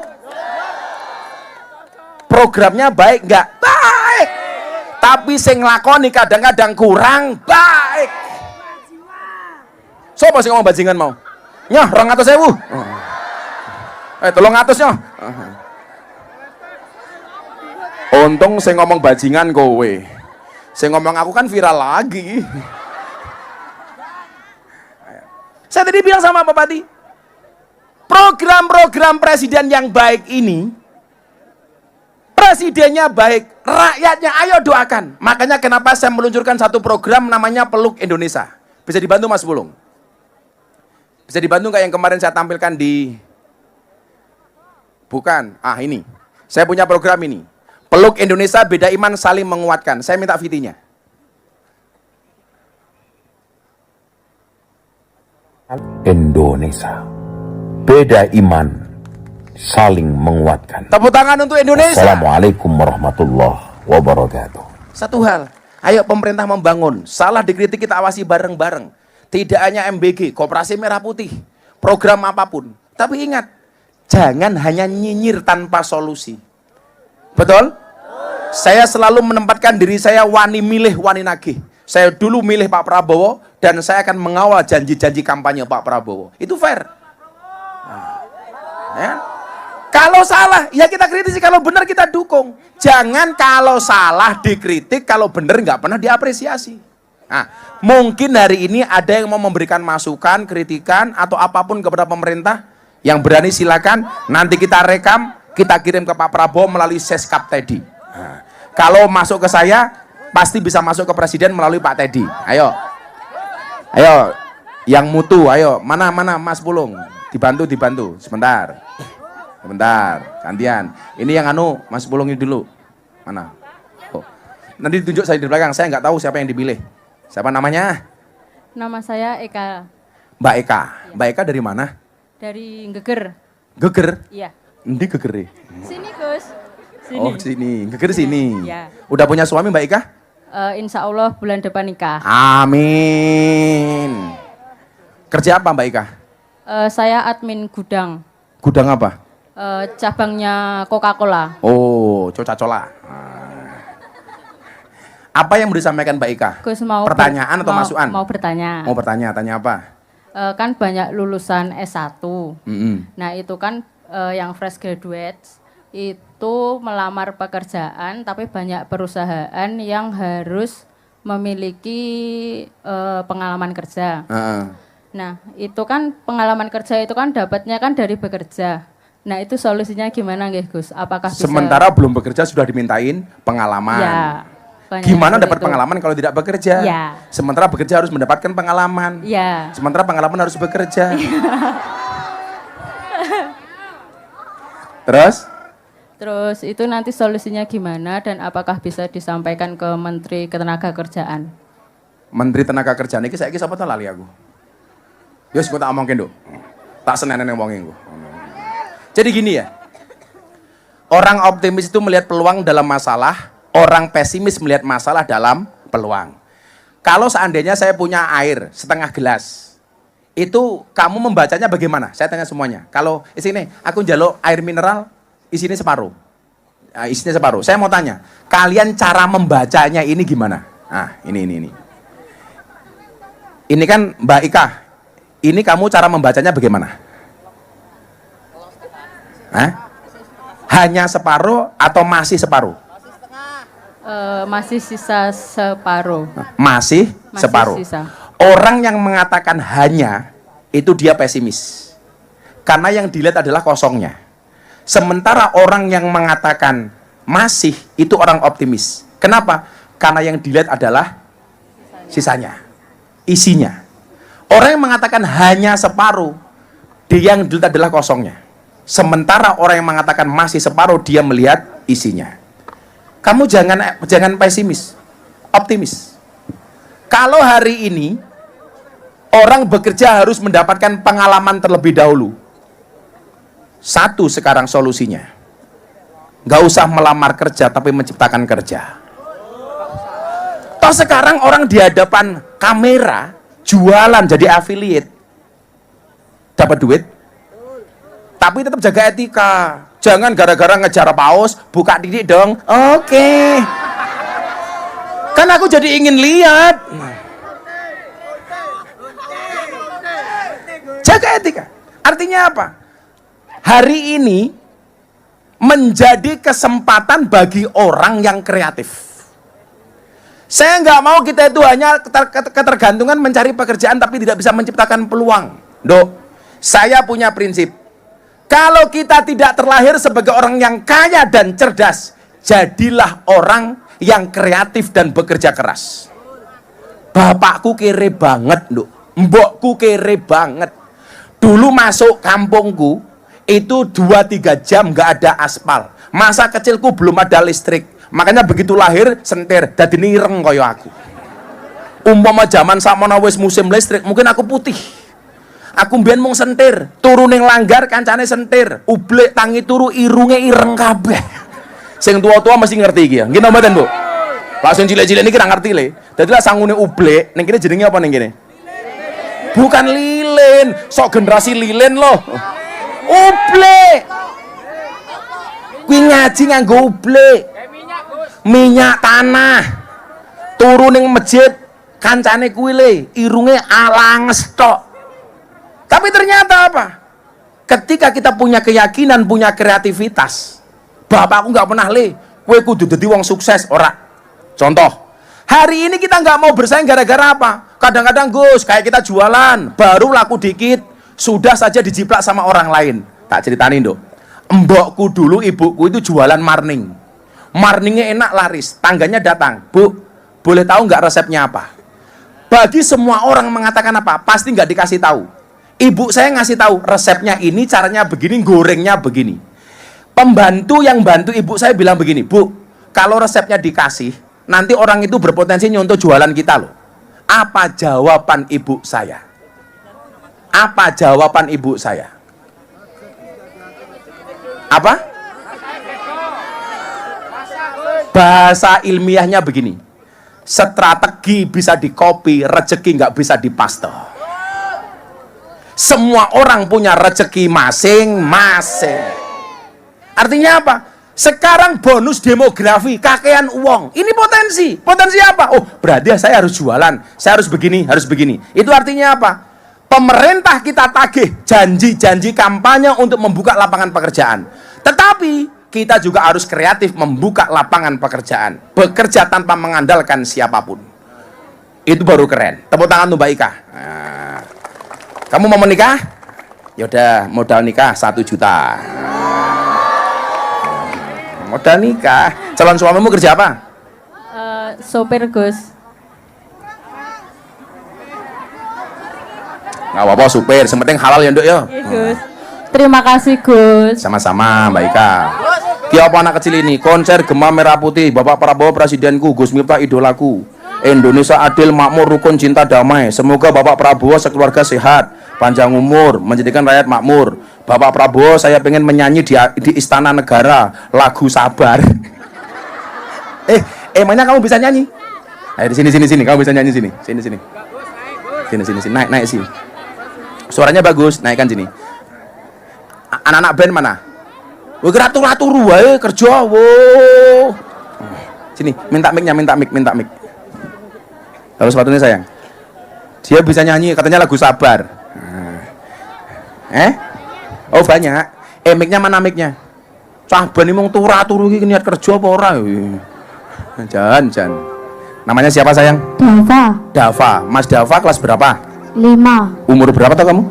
Programnya baik nggak? Baik. Tapi sing nglakoni kadang-kadang kurang baik. Sopo sing ngomong bajingan mau? Nyoh, 200.000. 300 nyoh. Untung saya ngomong bajingan kowe. Saya ngomong aku kan viral lagi. Saya tadi bilang sama Bapak tadi, program-program presiden yang baik ini, presidennya baik, rakyatnya ayo doakan. Makanya kenapa saya meluncurkan satu program namanya Peluk Indonesia. Bisa dibantu Mas Bulung? Bisa dibantu nggak yang kemarin saya tampilkan di... Bukan, ini. Saya punya program ini. Peluk Indonesia, beda iman saling menguatkan. Saya minta VT-nya. Indonesia, beda iman saling menguatkan. Tepuk tangan untuk Indonesia. Assalamualaikum warahmatullahi wabarakatuh. Satu hal, ayo pemerintah membangun. Salah dikritik kita awasi bareng-bareng. Tidak hanya MBG, Koperasi Merah Putih, program apapun. Tapi ingat, jangan hanya nyinyir tanpa solusi. Betul? Saya selalu menempatkan diri saya wani milih, wani nagih. Saya dulu milih Pak Prabowo dan saya akan mengawal janji-janji kampanye Pak Prabowo. Itu fair. Ya. Kalau salah, ya kita kritisi. Kalau benar kita dukung. Jangan kalau salah dikritik, kalau benar nggak pernah diapresiasi. Nah, mungkin hari ini ada yang mau memberikan masukan, kritikan, atau apapun kepada pemerintah. Yang berani silakan. Nanti kita rekam, kita kirim ke Pak Prabowo melalui Seskap Teddy. Nah, kalau masuk ke saya, pasti bisa masuk ke presiden melalui Pak Teddy. Ayo, yang mutu, ayo, mana Mas Pulung, dibantu, sebentar, gantian. Ini yang Mas Pulung ini dulu, mana? Oh, nanti ditunjuk saya di belakang, saya nggak tahu siapa yang dipilih. Siapa namanya? Nama saya Eka. Mbak Eka dari mana? Dari Geger. Geger? Iya. Ndi Geger? Sini Gus. Sini. Oh sini, Geger sini. Iya. Udah punya suami Mbak Eka? Insya Allah bulan depan nikah. Amin. Kerja apa Mbak Eka? Saya admin gudang. Gudang apa? Cabangnya Coca-Cola. Oh, coca-cola. Apa yang mau disampaikan Mbak Ika? Gus mau pertanyaan atau masukan? Mau bertanya. Mau bertanya, tanya apa? Kan banyak lulusan S1. Nah itu kan yang fresh graduates itu melamar pekerjaan, tapi banyak perusahaan yang harus memiliki pengalaman kerja. Nah itu kan pengalaman kerja itu kan dapatnya kan dari bekerja. Nah itu solusinya gimana nggih Gus? Apakah bisa... Sementara belum bekerja sudah dimintain pengalaman. Ya. Gimana dapat pengalaman kalau tidak bekerja? Ya. Sementara bekerja harus mendapatkan pengalaman. Ya. Sementara pengalaman harus bekerja. Terus itu nanti solusinya gimana dan apakah bisa disampaikan ke Menteri Ketenagakerjaan? Menteri Tenaga Kerjaan ini saya siapa tahu lali aku. Yus, gue tak omongin dulu. Tak senenen ngomongin gue. Jadi gini ya. Orang optimis itu melihat peluang dalam masalah. Orang pesimis melihat masalah dalam peluang. Kalau seandainya saya punya air setengah gelas, itu kamu membacanya bagaimana? Saya tanya semuanya. Kalau sini, aku njaluk air mineral, isinya separuh. Isinya separuh. Saya mau tanya, kalian cara membacanya ini gimana? Nah, ini. Ini kan Mbak Ika. Ini kamu cara membacanya bagaimana? Hanya separuh atau masih separuh? Masih sisa separuh. Masih separuh. Sisa. Orang yang mengatakan hanya, itu dia pesimis. Karena yang dilihat adalah kosongnya. Sementara orang yang mengatakan masih, itu orang optimis. Kenapa? Karena yang dilihat adalah sisanya, isinya. Orang yang mengatakan hanya separuh, dia yang dilihat adalah kosongnya. Sementara orang yang mengatakan masih separuh, dia melihat isinya. Kamu jangan pesimis, optimis. Kalau hari ini orang bekerja harus mendapatkan pengalaman terlebih dahulu. Satu sekarang solusinya, nggak usah melamar kerja tapi menciptakan kerja. Toh sekarang orang di hadapan kamera jualan jadi affiliate, dapat duit, tapi tetap jaga etika. Jangan gara-gara ngejar paus buka titik dong. Oke. Kan aku jadi ingin lihat. Jaga etika. Artinya apa? Hari ini menjadi kesempatan bagi orang yang kreatif. Saya nggak mau kita itu hanya ketergantungan mencari pekerjaan tapi tidak bisa menciptakan peluang. Dok, saya punya prinsip. Kalau kita tidak terlahir sebagai orang yang kaya dan cerdas, jadilah orang yang kreatif dan bekerja keras. Bapakku kere banget, Dok. Mbokku kere banget. Dulu masuk kampungku, itu 2-3 jam nggak ada aspal. Masa kecilku belum ada listrik. Makanya begitu lahir sentir dadi nireng kaya aku. Umpama zaman sakmono wis musim listrik, mungkin aku putih. Aku mbiyen mung sentir, turu ning langgar kancane sentir, ublek tangi turu irunge ireng kabeh. Sing tua-tua mesti ngerti iki ya. Nggih napa mboten, Bu? Lah sing cilik-cilik niki ra ngerti le. Dadi lah sangune ublek, ning kene jenenge apa ning kene? Bukan lilin, sok generasi lilin loh. Ublek. Kuwi ngaji nganggo ublek. Minyak tanah. Turu ning masjid kancane kuwi le, irunge alanges tok. Tapi ternyata apa? Ketika kita punya keyakinan, punya kreativitas, bapakku nggak pernah le, kue kudu dadi wong sukses, ora. Contoh, hari ini kita nggak mau bersaing gara-gara apa? Kadang-kadang Gus, kayak kita jualan, baru laku dikit, sudah saja dijiplak sama orang lain. Tak ceritain dong. Mbokku dulu, ibuku itu jualan marning. Marningnya enak laris, tangganya datang. Bu, boleh tahu nggak resepnya apa? Bagi semua orang mengatakan apa? Pasti nggak dikasih tahu. Ibu saya ngasih tahu resepnya ini, caranya begini, gorengnya begini. Pembantu yang bantu ibu saya bilang begini, Bu, kalau resepnya dikasih, nanti orang itu berpotensi nyontoh jualan kita loh. Apa jawaban ibu saya? Apa jawaban ibu saya? Apa? Bahasa ilmiahnya begini, strategi bisa dikopi, rezeki nggak bisa dipaste. Semua orang punya rezeki masing-masing. Artinya apa? Sekarang bonus demografi, kakean uang. Ini potensi. Potensi apa? Oh, berarti saya harus jualan. Saya harus begini, harus begini. Itu artinya apa? Pemerintah kita tagih janji-janji kampanye untuk membuka lapangan pekerjaan. Tetapi kita juga harus kreatif membuka lapangan pekerjaan. Bekerja tanpa mengandalkan siapapun. Itu baru keren. Tepuk tangan untuk Mbak Ika. Nah, kamu mau menikah? Yaudah, modal nikah 1 juta. Modal nikah. Calon suamimu kerja apa? Sopir Gus. Nggak apa-apa, supir. Sementing halal ya, Nduk ya. Iya, Gus. Terima kasih, Gus. Sama-sama, Mbak Ika. Ki apa anak kecil ini? Konser Gema Merah Putih. Bapak Prabowo presidenku, Gus Miftah idolaku. Indonesia adil, makmur, rukun, cinta, damai. Semoga Bapak Prabowo sekeluarga sehat, panjang umur, menjadikan rakyat makmur. Bapak Prabowo saya pengen menyanyi di Istana Negara lagu Sabar. Emangnya kamu bisa nyanyi? Ayo sini, kamu bisa nyanyi sini. Sini, naik sini. Suaranya bagus, naikkan sini. Anak-anak band mana? Wah, turu wae kerja, wo. Sini, minta mic. Lalu sepatunya sayang. Dia bisa nyanyi, katanya lagu Sabar. Oh banyak. Mic-nya mana mic-nya? Sabar ini mau turu iki niat kerja apa ora? Jangan. Namanya siapa sayang? Dava. Mas Dava kelas berapa? 5. Umur berapa tuh kamu?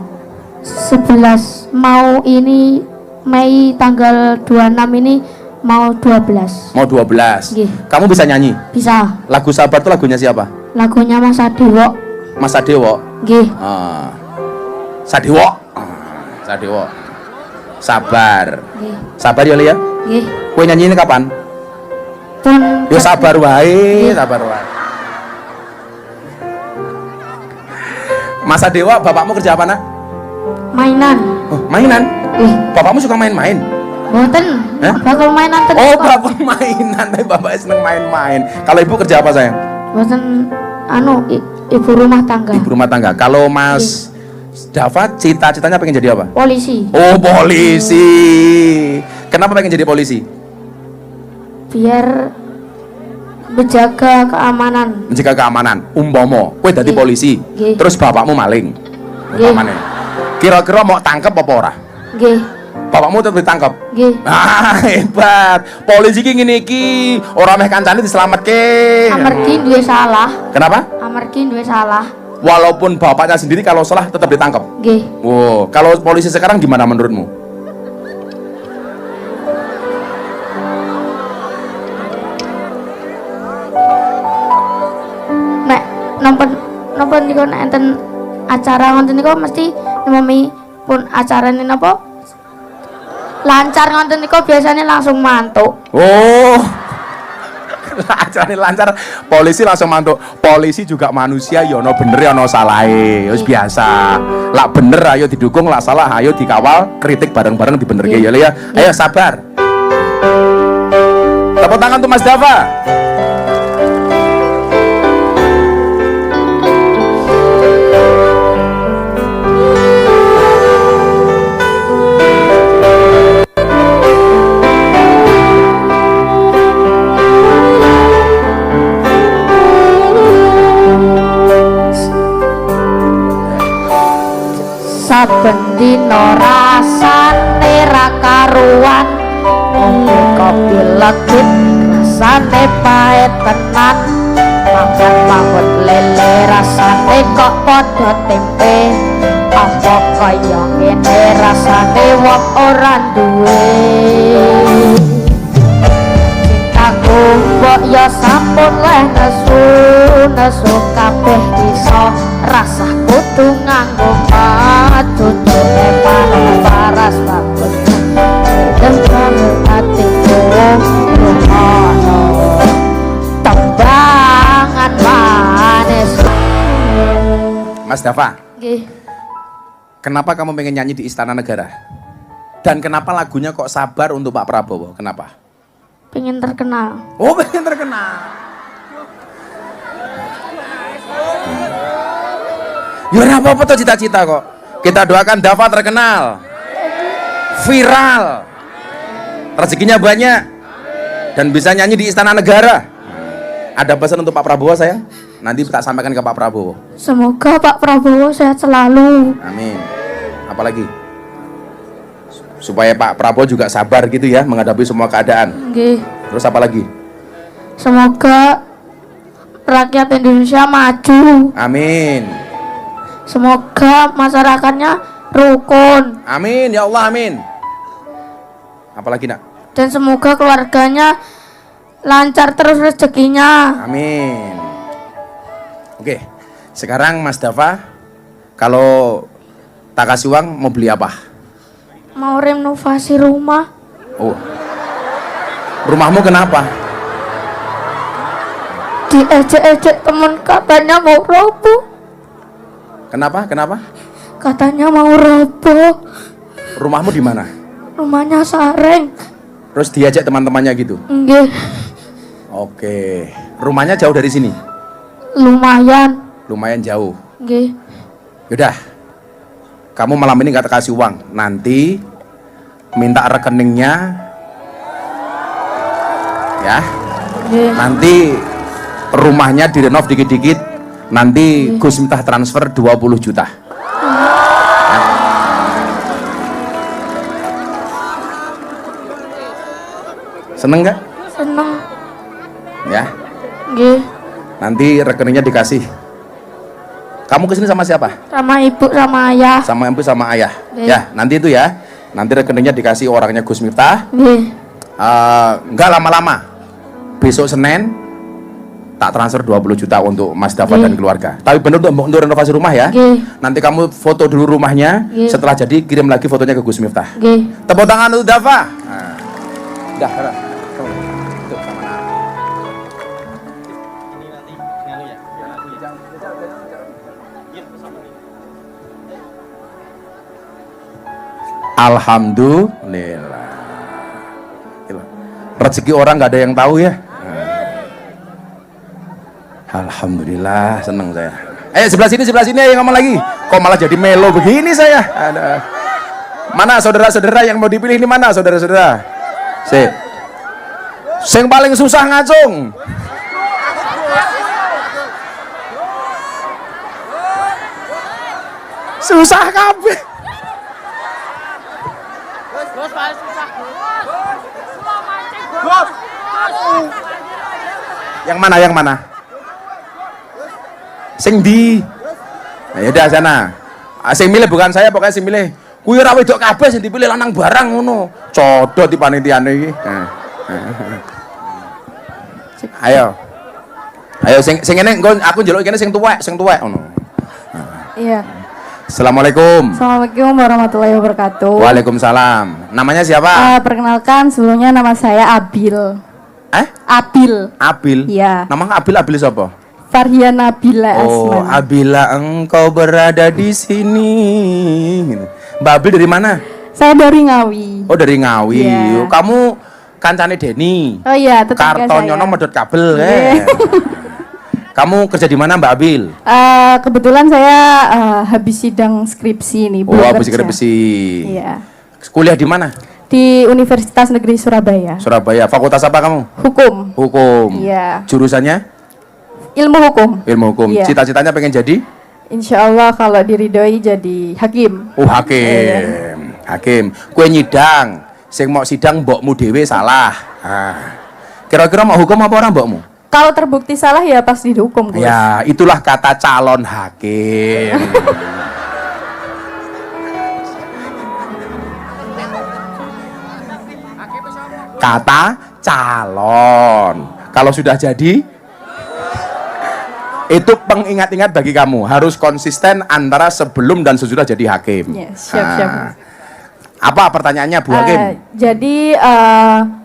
11. Mau ini Mei tanggal 26 ini Mau 12. Mau 12. Nggih. Kamu bisa nyanyi? Bisa. Lagu Sabar itu lagunya siapa? Lagunya Mas Adewo. Mas Sadewo. Nggih. Sadewo. Sadewo. Sabar. Nggih. Sabar ya, Lia? Nggih. Kowe nyanyi ini kapan? Pun Yo sabar wae, sabar wae. Mas Sadewo, bapakmu kerja apa, Nak? mainan. Oh, mainan. Bapakmu suka main-main? Mboten. Hah? Bakal mainan terus. Oh, kok. bapak mainan, tapi bapaknya seneng main-main. Kalau ibu kerja apa, sayang? Mboten ibu rumah tangga. Ibu rumah tangga. Kalau Mas Dava, cita-citanya pengen jadi apa? Polisi. Oh, polisi. Kenapa pengen jadi polisi? Biar menjaga keamanan. Menjaga keamanan. Umpama kowe dadi Nggih. polisi, Nggih. terus bapakmu maling. Nggih. Umpamane. Kira-kira mau tangkep apa ora? Nggih. Bapakmu tetep ditangkep. Nggih. Ah, hebat. Polisi ki ngene iki, ora meh kancane dislametke. Amargi duwe salah. Kenapa? Amargi duwe salah. Walaupun bapaknya sendiri kalau salah tetap ditangkap. Nggih. Wow, kalau polisi sekarang gimana menurutmu? Nek nonton niku nek enten acara ngoten niku mesti nemoni pun acarane napa? Lancar ngoten niku biasanya langsung mantuk. Oh. Acarane lancar, polisi langsung mantuk. Polisi juga manusia, ya ono bener ya ono salahe. Wis biasa. Lak bener ayo didukung, lak salah ayo dikawal, kritik bareng-bareng dibenerke ya Le ya. Ayo sabar. Tepuk tangan untuk Mas Dava. Saben dina rasane ra karuan, ngombe kopi legit rasane pahit tenan, makan mangut lele rasane kok padha tempe, apa kaya ngene rasane wong ora duwe. Cintaku mbok ya sampun weh nesu kabeh iso rasah kudu nganggo cucune paras bagus dengan hatiku rumono tembangan manis. Mas Dava, Nggih. kenapa kamu pengen nyanyi di Istana Negara? Dan kenapa lagunya kok Sabar untuk Pak Prabowo? Kenapa? Pengen terkenal. Oh, pengen terkenal. Ya ora apa-apa tuh cita-cita kok. Kita doakan Dava terkenal, viral, rezekinya banyak, dan bisa nyanyi di Istana Negara. Ada pesan untuk Pak Prabowo sayang? Nanti tak sampaikan ke Pak Prabowo. Semoga Pak Prabowo sehat selalu. Amin. Apalagi? Supaya Pak Prabowo juga sabar gitu ya menghadapi semua keadaan. Nggih. Terus apa lagi? Semoga rakyat Indonesia maju. Amin. Semoga masyarakatnya rukun. Amin ya Allah, amin. Apalagi nak? Dan semoga keluarganya lancar terus rezekinya. Amin. Oke, sekarang Mas Dava, kalau tak kasih uang mau beli apa? Mau renovasi rumah. Oh, rumahmu kenapa? Diejek-ejek temen katanya mau roboh. Kenapa? Kenapa? Katanya mau roboh. Rumahmu di mana? Rumahnya Sareng. Terus diajak teman-temannya gitu? Nggih. Oke, rumahnya jauh dari sini? Lumayan. Lumayan jauh. Nggih. Yaudah, kamu malam ini gak kasih uang. Nanti minta rekeningnya, ya. Nggih. Nanti rumahnya direnov dikit-dikit. Nanti Gus Miftah transfer 20 juta. Ya. Seneng gak? Seneng. Ya. Nggih. Nanti rekeningnya dikasih. Kamu kesini sama siapa? Sama ibu sama ayah. Sama ibu sama ayah. Nggih. Ya, nanti itu ya. Nanti rekeningnya dikasih orangnya Gus Miftah. Nggih. Nggak lama-lama. Besok Senin tak transfer 20 juta untuk Mas Dafa dan keluarga. Tapi benar untuk renovasi rumah ya. Nanti kamu foto dulu rumahnya. Setelah jadi kirim lagi fotonya ke Gus Miftah. Tepuk tangan untuk Dafa. Dah. Tuh, sama Nara. Alhamdulillah. Rezeki orang nggak ada yang tahu ya. Alhamdulillah, seneng saya. Sebelah sini yang ngomong lagi. Kok malah jadi melo begini saya? Ada. Mana saudara-saudara yang mau dipilih ini mana saudara-saudara? Sing paling susah ngacung. Susah kabeh. Yang mana? Sing di. Nah, ya udah sana. Sing milih bukan saya, pokoknya sing milih. Kuwi ora wedok kabeh sing dipilih lanang barang ngono. Codot di panitiane iki. Ayo sing ngene aku njaluk kene sing tuwek ngono. Iya. Assalamualaikum. Assalamualaikum warahmatullahi wabarakatuh. Waalaikumsalam. Namanya siapa? Perkenalkan, sebelumnya nama saya Abil. Abil? Iya. Nama Abil siapa? Farhian Nabila Oh, Asman. Abila engkau berada di sini. Mbak Abil dari mana? Saya dari Ngawi. Oh, dari Ngawi. Iya. Kamu kancane Deni. Oh iya, tetangga Kartonyono saya. medot kabel Iya. Kamu kerja di mana Mbak Abil? Kebetulan saya habis sidang skripsi nih. Oh, habis skripsi. Iya. Kuliah di mana? Di Universitas Negeri Surabaya. Surabaya. Fakultas apa kamu? Hukum. Iya. Jurusannya? Ilmu hukum. Ilmu hukum. Iya. Cita-citanya pengen jadi? Insya Allah kalau diridhoi jadi hakim. Oh, hakim. Hakim. Kue nyidang. Sing mau sidang mbokmu dhewe salah. Kira-kira mau hukum apa orang mbokmu? Kalau terbukti salah ya pasti dihukum, Gus. Ya, itulah kata calon hakim. Kata calon. Kalau sudah jadi, itu pengingat-ingat bagi kamu. Harus konsisten antara sebelum dan sesudah jadi hakim. Ya, siap. Apa pertanyaannya, Bu Hakim? Jadi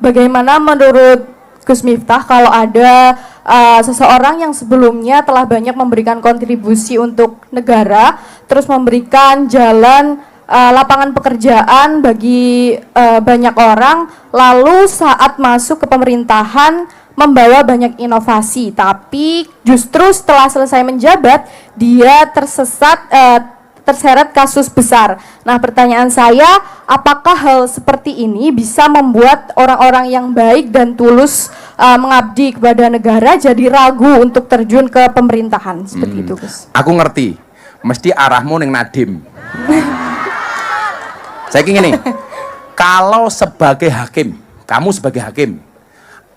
bagaimana menurut Gus Miftah kalau ada seseorang yang sebelumnya telah banyak memberikan kontribusi untuk negara, terus memberikan jalan lapangan pekerjaan bagi banyak orang, lalu saat masuk ke pemerintahan membawa banyak inovasi, tapi justru setelah selesai menjabat dia terseret kasus besar. Nah, pertanyaan saya, apakah hal seperti ini bisa membuat orang-orang yang baik dan tulus mengabdi kepada negara jadi ragu untuk terjun ke pemerintahan seperti itu, Gus? Aku ngerti, mesti arahmu neng Nadim. Saya ingin nih, kalau sebagai hakim, kamu sebagai hakim,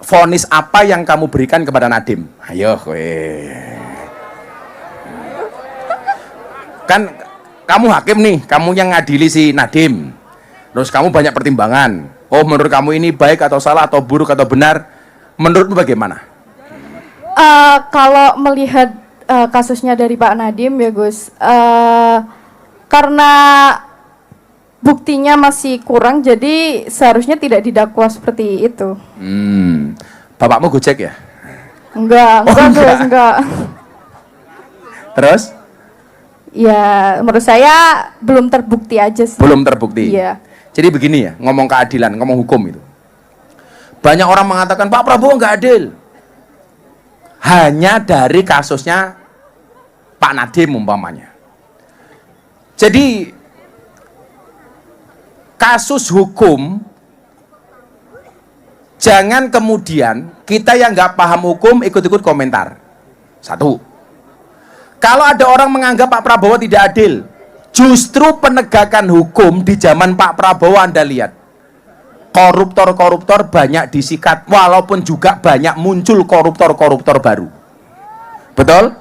vonis apa yang kamu berikan kepada Nadim? Ayo, kan kamu hakim nih, kamu yang ngadili si Nadim. Terus kamu banyak pertimbangan. Oh, menurut kamu ini baik atau salah atau buruk atau benar? Menurutmu bagaimana? Kalau melihat kasusnya dari Pak Nadim ya Gus, karena buktinya masih kurang, jadi seharusnya tidak didakwa seperti itu. Bapakmu gojek ya? Enggak. Terus? Ya, menurut saya belum terbukti aja sih. Belum terbukti? Iya. Jadi begini ya, ngomong keadilan, ngomong hukum itu. Banyak orang mengatakan, Pak Prabowo nggak adil. Hanya dari kasusnya Pak Nadiem umpamanya. Jadi, kasus hukum, jangan kemudian kita yang nggak paham hukum ikut-ikut komentar. Satu. Kalau ada orang menganggap Pak Prabowo tidak adil, justru penegakan hukum di zaman Pak Prabowo Anda lihat. Koruptor-koruptor banyak disikat, walaupun juga banyak muncul koruptor-koruptor baru. Betul?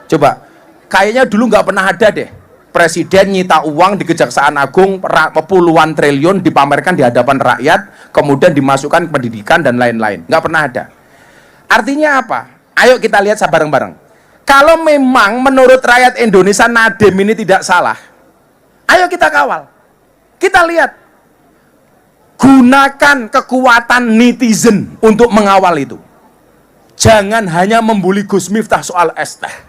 Coba, kayaknya dulu nggak pernah ada deh presiden nyita uang di Kejaksaan Agung puluhan triliun dipamerkan di hadapan rakyat, kemudian dimasukkan ke pendidikan dan lain-lain. Nggak pernah ada. Artinya apa? Ayo kita lihat bareng-bareng. Kalau memang menurut rakyat Indonesia Nadiem ini tidak salah, ayo kita kawal. Kita lihat. Gunakan kekuatan netizen untuk mengawal itu. Jangan hanya membuli Gus Miftah soal es teh.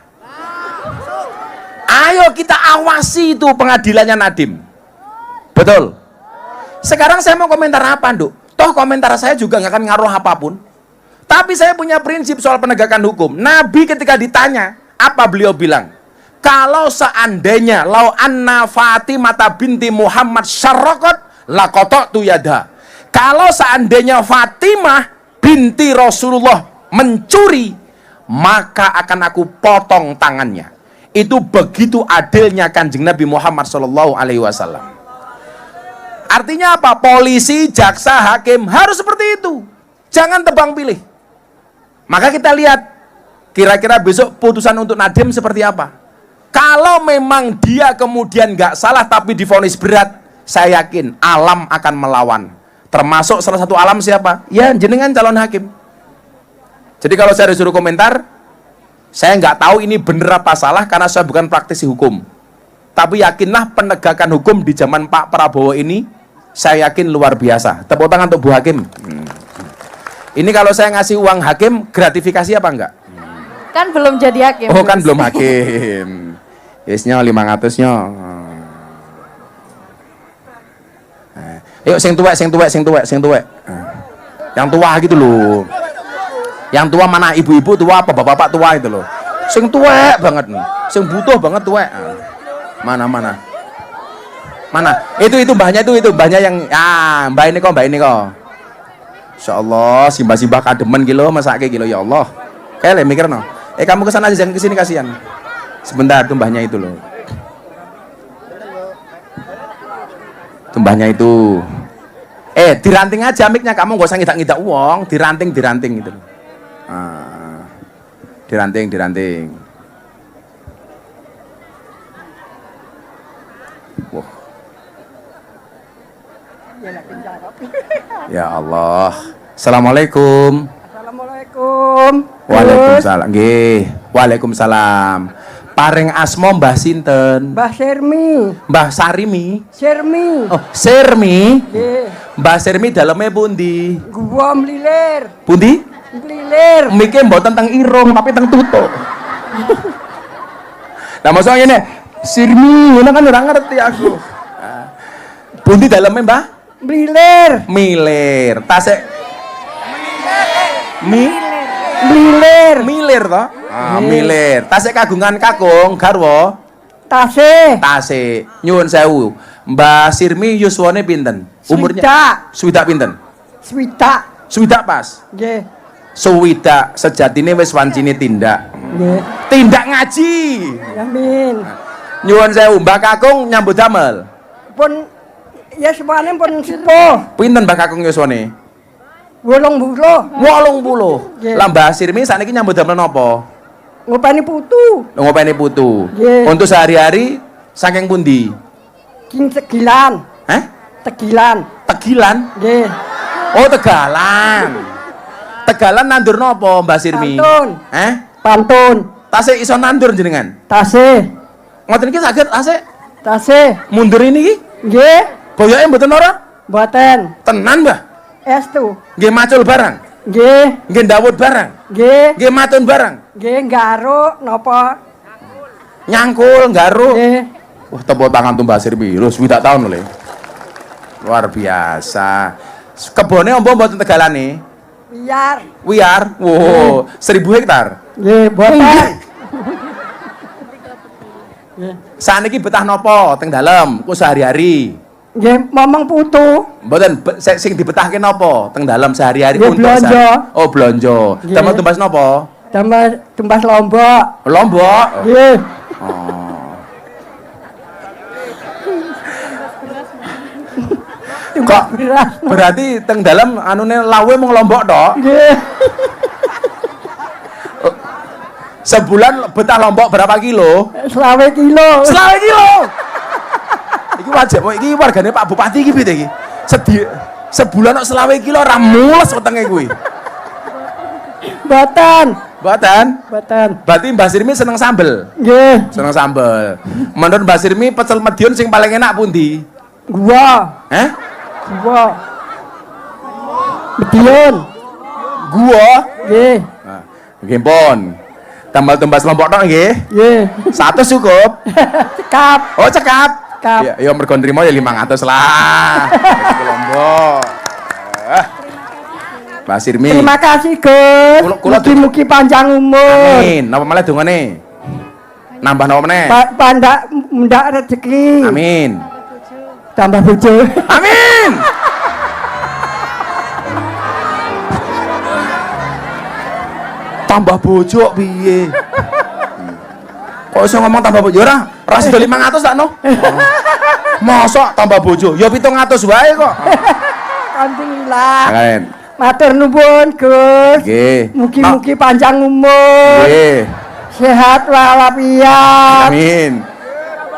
Ayo kita awasi itu pengadilannya Nadiem. Betul. Sekarang saya mau komentar apa, Nduk? Toh komentar saya juga nggak akan ngaruh apapun. Tapi saya punya prinsip soal penegakan hukum. Nabi ketika ditanya, apa beliau bilang? Kalau seandainya lau anna Fatimah binti Muhammad syarraqat laqata'tu yada. Kalau seandainya Fatimah binti Rasulullah mencuri, maka akan aku potong tangannya. Itu begitu adilnya Kanjeng Nabi Muhammad sallallahu alaihi wasallam. Artinya apa? Polisi, jaksa, hakim harus seperti itu. Jangan tebang pilih. Maka kita lihat kira-kira besok putusan untuk Nadiem seperti apa. Kalau memang dia kemudian nggak salah tapi divonis berat, saya yakin alam akan melawan. Termasuk salah satu alam siapa? Ya jenengan calon hakim. Jadi kalau saya disuruh komentar, saya nggak tahu ini benar apa salah karena saya bukan praktisi hukum. Tapi yakinlah penegakan hukum di zaman Pak Prabowo ini, saya yakin luar biasa. Tepuk tangan untuk Bu Hakim. Ini kalau saya ngasih uang hakim, gratifikasi apa enggak? Kan belum jadi hakim. Oh kan belum hakim. Yesnya 500-nya. Yuk sing tuwek. Yang tua gitu loh. Yang tua mana ibu-ibu tua apa bapak-bapak tua itu loh. Sing tuwek banget nih. Sing butuh banget tuwek. Mana? Itu mbahnya itu mbahnya yang mbak ini kok. Insyaallah simbah-simbah kademen gitu masake gitu ya Allah. Kayak mikir no. Kamu kesana aja jangan kesini kasihan. Sebentar tuh mbahnya itu loh. Tumbahnya itu. Diranting aja miknya, kamu gak usah ngidak-ngidak uang, diranting gitu loh. Diranting. Wah. Ya Allah. Assalamualaikum. Assalamualaikum. Waalaikumsalam. Nggih. Waalaikumsalam. Paring asma Mbah sinten? Mbah Sermi. Mbah Sarimi. Sermi. Oh, Sermi. Nggih. Mbah Sermi daleme pundi? Gua mlilir. Pundi? Mlilir. Mikir mboten teng irung tapi teng tutuk. Nah, maksudnya ngene, Sirmi, ngono kan ora ngerti aku. Pundi daleme Mbah? Mlilir. Milir. Tasik Milir toh? Milir. Tasik kagungan kakung garwa. Tasik. Nyuwun sewu. Mbah Sirmi yuswane pinten? Umurnya swidak pinten? Swidak pas. Nggih. Swidak sejatine wis wancine tindak. Nggih. Tindak ngaji. Amin. Nyuwun sewu, Mbah Kakung nyambut damel. Pun ya sepane pun sepuh. Pinten Mbah Kakung yuswane? 80. Nggih. Lah Mbah Sirmi sakniki nyambut damel napa? Ngopeni putu. Ngopeni putu. Nggih. Untuk sehari-hari saking pundi? King Tegilan. Tegilan. Nggih. Oh, Tegalan. Tegalan nandur napa Mbah Sirmi? Pantun. Pantun. Tasik iso nandur jenengan? Tasik. Ngoten iki saged tasik? Tasik. Mundur ini iki? Nggih. Boyoke mboten ora? Mboten. Tenan, Mbah? Estu. Nggih macul barang? Nggih. Nggih ndawut barang? Nggih. Nggih matun barang? Nggih garuk napa? Nyangkul, garuk. Nggih. Wah, tepuk tangan tuh Mbah Sirmi. Lho, 7 tahun lho. Luar biasa. Kebone ombo mboten Tegalane? Wiar. Wow, 1000 hektar. Nggih, mboten. Saniki betah napa teng dalem? Ku sehari-hari. Nggih, momong putu. Mboten sing dibetahke napa teng dalem sehari-hari Nggih, blonjo. Oh, blonjo. Nggih. Damel tumbas napa? Tumbas Lombok. Lombok. Nggih. Oh. Kok berarti teng dalem anune lawe mung Lombok tok? Nggih. Sebulan betah Lombok berapa kilo? Selawe kilo. Selawe kilo. Iki wajib, iki wargane Pak Bupati iki piye iki? Sebulan kok selawe kilo ra mules wetenge kuwi. Mboten. Mboten. Mboten. Berarti Mbah Sirmi seneng sambel. Nggih. Seneng sambel. Menurut Mbah Sirmi pecel Madiun sing paling enak pundi? Gua. Gua. Medion. Gua. Nggih. Nah, nggih pun. Tambal tembas Lombok tok nggih. Nggih. 100 cukup. Cekap. Oh, cekap. Cekap. Ya mergo nrimo ya 500 lah. Ke Lombok. Mbah Sirmi. Terima kasih, Gus. Mugi-mugi panjang umur. Amin. Napa malah dongane? Nambah napa meneh? Pandak mundak rezeki. Amin. Tambah bojo. Amin. Tambah bojo piye? Kok iso ngomong tambah bojo ora? Ora sida 500 tak no? Mosok tambah bojo? Ya 700 wae kok. Alhamdulillah. Keren. Matur nuwun, Gus. Nggih. Mugi-mugi panjang umur. Nggih. Sehat walafiat. Amin.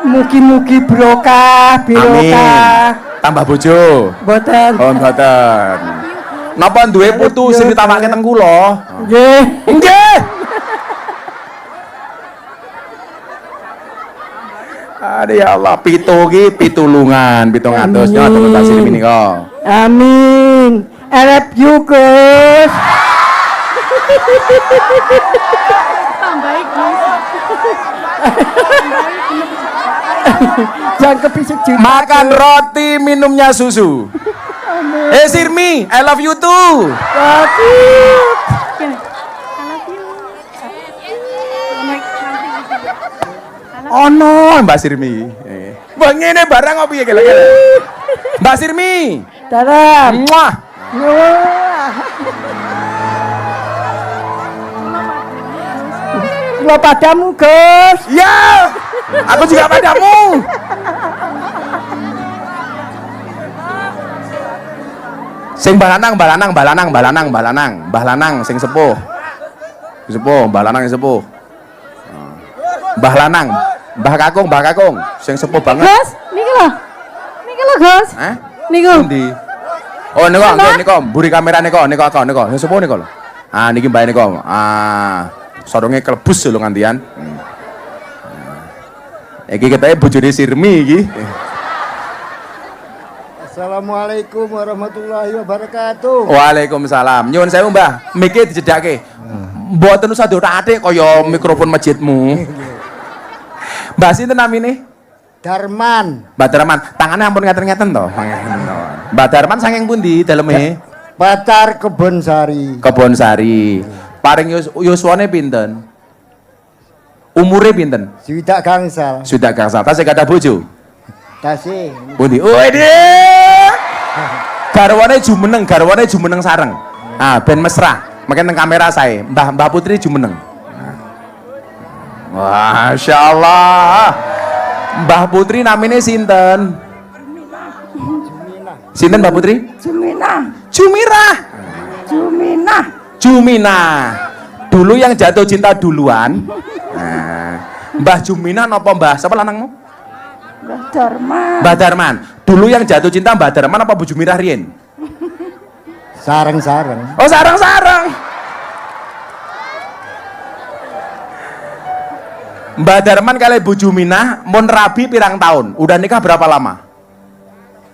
Mugi-mugi barokah. Amin. Tambah bojo. Mboten. Oh, mboten. Napa duwe putu sing ditamake teng kula? Nggih. Nggih. Aduh ya Allah, pitulungan, 700 nya teman Mbah Sirmi menika. Amin. I love you, Gus. Jangan kepisik juga. Makan roti, minumnya susu. Sirmi, I love you too. Oh no, Mbak Sirmi. Bang ini barang apa ya kira-kira? Mbak Sirmi. Dalam. Muah. Lo padamu, Gus. Ya. Aku juga padamu. Sing balanang, sing sepuh. Sepuh, balanang sing sepuh. Mbah Lanang, Mbah Kakung, sing sepuh banget. Gus, niki lho Gus. Niku. Endi? Oh niku, mburi kamerane kok, niku. Sing sepuh niku lho. Ah niki mbah niku. Ah, sorongnya kelebus lho ngantian. Iki ketake bojone Sirmi iki. Assalamualaikum warahmatullahi wabarakatuh. Waalaikumsalam. Nyuwun sewu, Mbah. Miki dijedake. Mboten usah diotak-atik kaya mikrofon masjidmu. Mbah sinten namine? Darman. Mbah Darman, tangane ampun ngeten-ngeten to. Mbah Darman saking pundi daleme? Pacar Kebon Sari. Kebon Sari. Paring yuswane pinten? Umure pinten? Swidak gangsal. Sudah gangsal. Tasih kada bojo? Tasih. Pundi? Wede. Garwane jumeneng sareng. Ah, ben mesra. Makin teng kamera saya. Mbah Putri jumeneng. Masya Allah. Mbah Putri namanya sinten? Sinten Mbah Putri? Jumina. Dulu yang jatuh cinta duluan. Nah, Mbah Jumina napa Mbah? Siapa lanangmu? Mbah Darman. Dulu yang jatuh cinta Mbah Darman apa Bu Jumirah riyen? Sareng-sareng. Oh, sareng-sareng. Mbah Darman kali Bu Juminah mun rabi pirang tahun? Udah nikah berapa lama?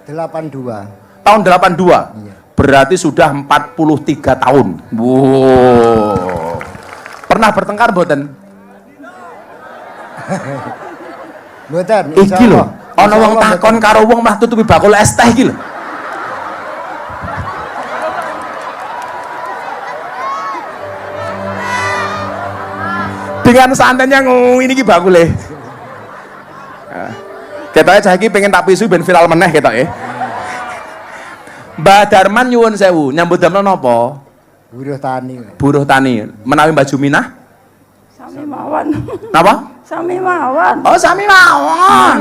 82. Tahun 82. Iya. Berarti sudah 43 tahun. Wow. Pernah bertengkar mboten? Mboten. Iki lho, ana wong takon karo wong mah tutupi bakul es teh iki lho. Dengan santainya ngomong ini ki bakule. Ketoke cah iki pengen tak pisu ben viral meneh ketoke. Mbah Darman nyuwun sewu, nyambut damel napa? Buruh tani. Buruh tani. Menawi Mbah Juminah? Sami mawon. Napa? Sami mawon. Oh, sami mawon.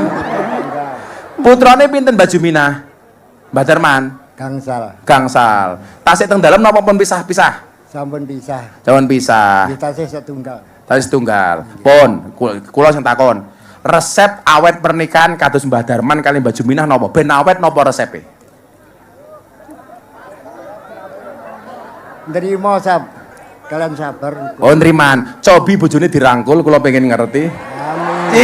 Putrane pinten Mbah Juminah? Mbah Darman? Gangsal. Tasik teng dalem napa pun pisah-pisah? Sampun pisah. Sampun pisah. Tasih setunggal. Tadi setunggal. Pun, kula sing takon. Resep awet pernikahan kados Mbah Darman kali Mbah Juminah napa? Ben awet napa resepe? Nerima kalian sabar. Oh, nriman. Cobi bojone dirangkul kula pengen ngerti. Amin.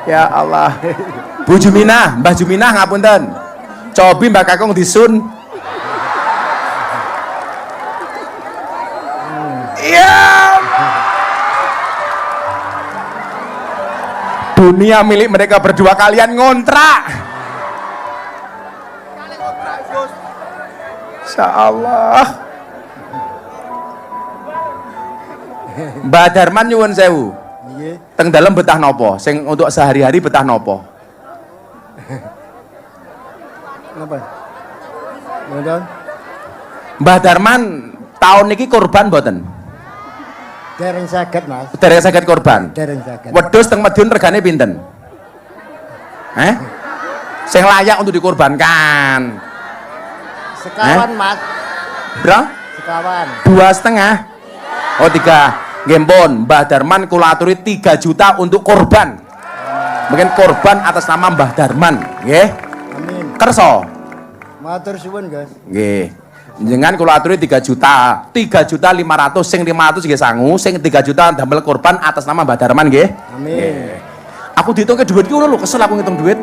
Ya Allah. Bu Juminah, Mbah Juminah ngapunten. Cobi Mbak Kakung disun. Ya. Dunia milik mereka berdua, kalian ngontrak. Insya Allah. Mbak Darman nyuwun sewu. Nggih. Teng dalam betah nopo? Sing untuk sehari-hari betah nopo? Napa? Mboten. Mbah Darman tahun niki korban mboten? Dereng saged, Mas. Dereng saged korban. Dereng saged. Wedhus teng Madiun regane pinten? Sing layak untuk dikorbankan. Sekawan, Mas. Bro? Sekawan. 2,5. Oh 3. Gempon, Mbah Darman kula aturi 3 juta untuk korban. Mungkin korban atas nama Mbah Darman, nggih. Amin. Kerso. Matur suwun, Guys. Nggih. Jenengan kula aturi 3 juta. 3.500.000 sing 500 nggih sangu, sing 3 juta damel korban atas nama Mbah Darman nggih. Amin. Nggih. Aku dihitungke duit ki ngono lho, kesel aku ngitung duit.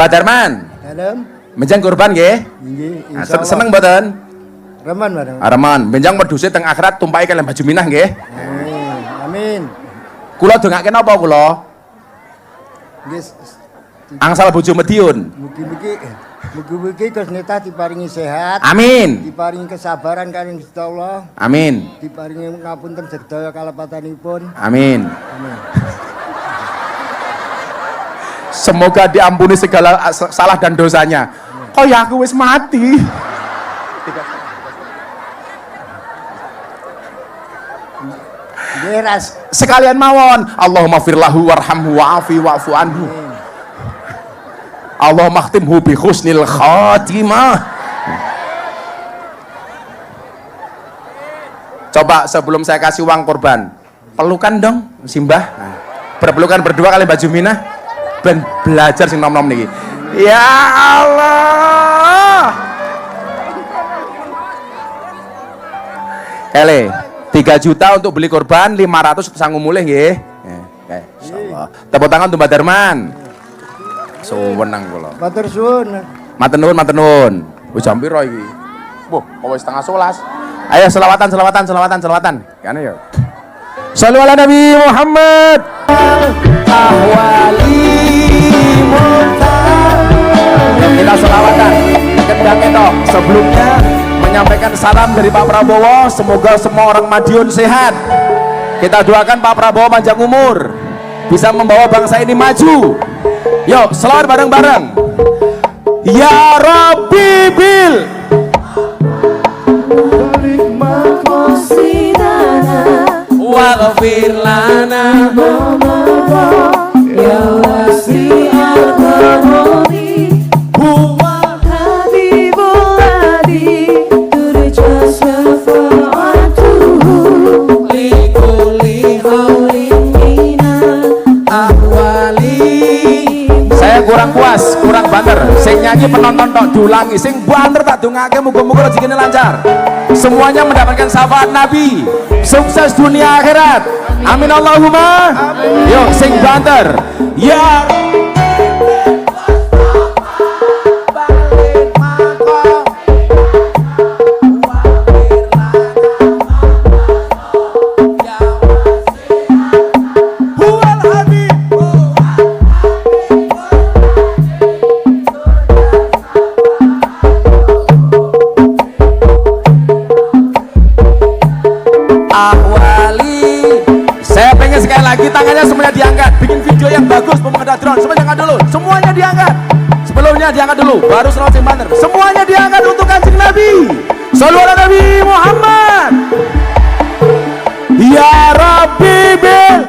Mbah Darman, Dalam. menjang korban nggih. Nggih, Nah, insyaallah. seneng mboten? Reman, Mas. Areman, benjang wedhuse teng akhirat tumpaki kalian Mbah Juminah nggih. Amin. Amin. Kula dongake napa kula? Nggih. Angsal bojo Madiun. Mugi-mugi Gus Neta diparingi sehat. Amin. Diparingi kesabaran kalian Gusti Allah. Amin. Diparingi ngapunten sedaya kalepatanipun. Amin. Amin. Semoga diampuni segala salah dan dosanya. Kok ya aku wis mati. Geras. Sekalian mawon, Allahumma firlahu warhamhu wa'afi wa'fu anhu. Allahumma khtimhu bi husnil khatimah. Coba sebelum saya kasih uang korban, pelukan dong Simbah. Berpelukan berdua kali Mbak Juminah. Ben belajar sing nom-nom niki. Ya Allah. Kele 3 juta untuk beli korban, 500 sanggup mulih nggih. Insyaallah. Tepuk tangan untuk Mbak Darman. Suwenang kula. Matur suwun. Matur nuwun, matur nuwun. Wis jam piro iki? Wah, kok wis setengah 11. Ayo selawatan. Kan ya. Shallu ala Nabi Muhammad. Ahwali mutar. Kita selawatan. Kendang sebelumnya menyampaikan salam dari Pak Prabowo, semoga semua orang Madiun sehat. Kita doakan Pak Prabowo panjang umur, bisa membawa bangsa ini maju. Yuk, selawat bareng-bareng. Ya Rabbi bil waghfir lana ya wasi'al ghafari huwa habibul ladzi turja syafa'atuhu li kulli haulin minal ahwali. Saya kurang puas, kurang banter. Sing nyanyi penonton tok diulangi, sing banter tak dongake muga-muga rezekine lancar. Semuanya mendapatkan syafaat Nabi, sukses dunia akhirat. Amin Allahumma. Yuk sing banter. Ya sekali lagi tangannya semuanya diangkat, bikin video yang bagus, pemanggil drone semuanya diangkat dulu, semuanya diangkat, sebelumnya diangkat dulu, baru selawat sing banter, semuanya diangkat untuk Kanjeng Nabi. Shallu ala Nabi Muhammad. Ya Rabbi bil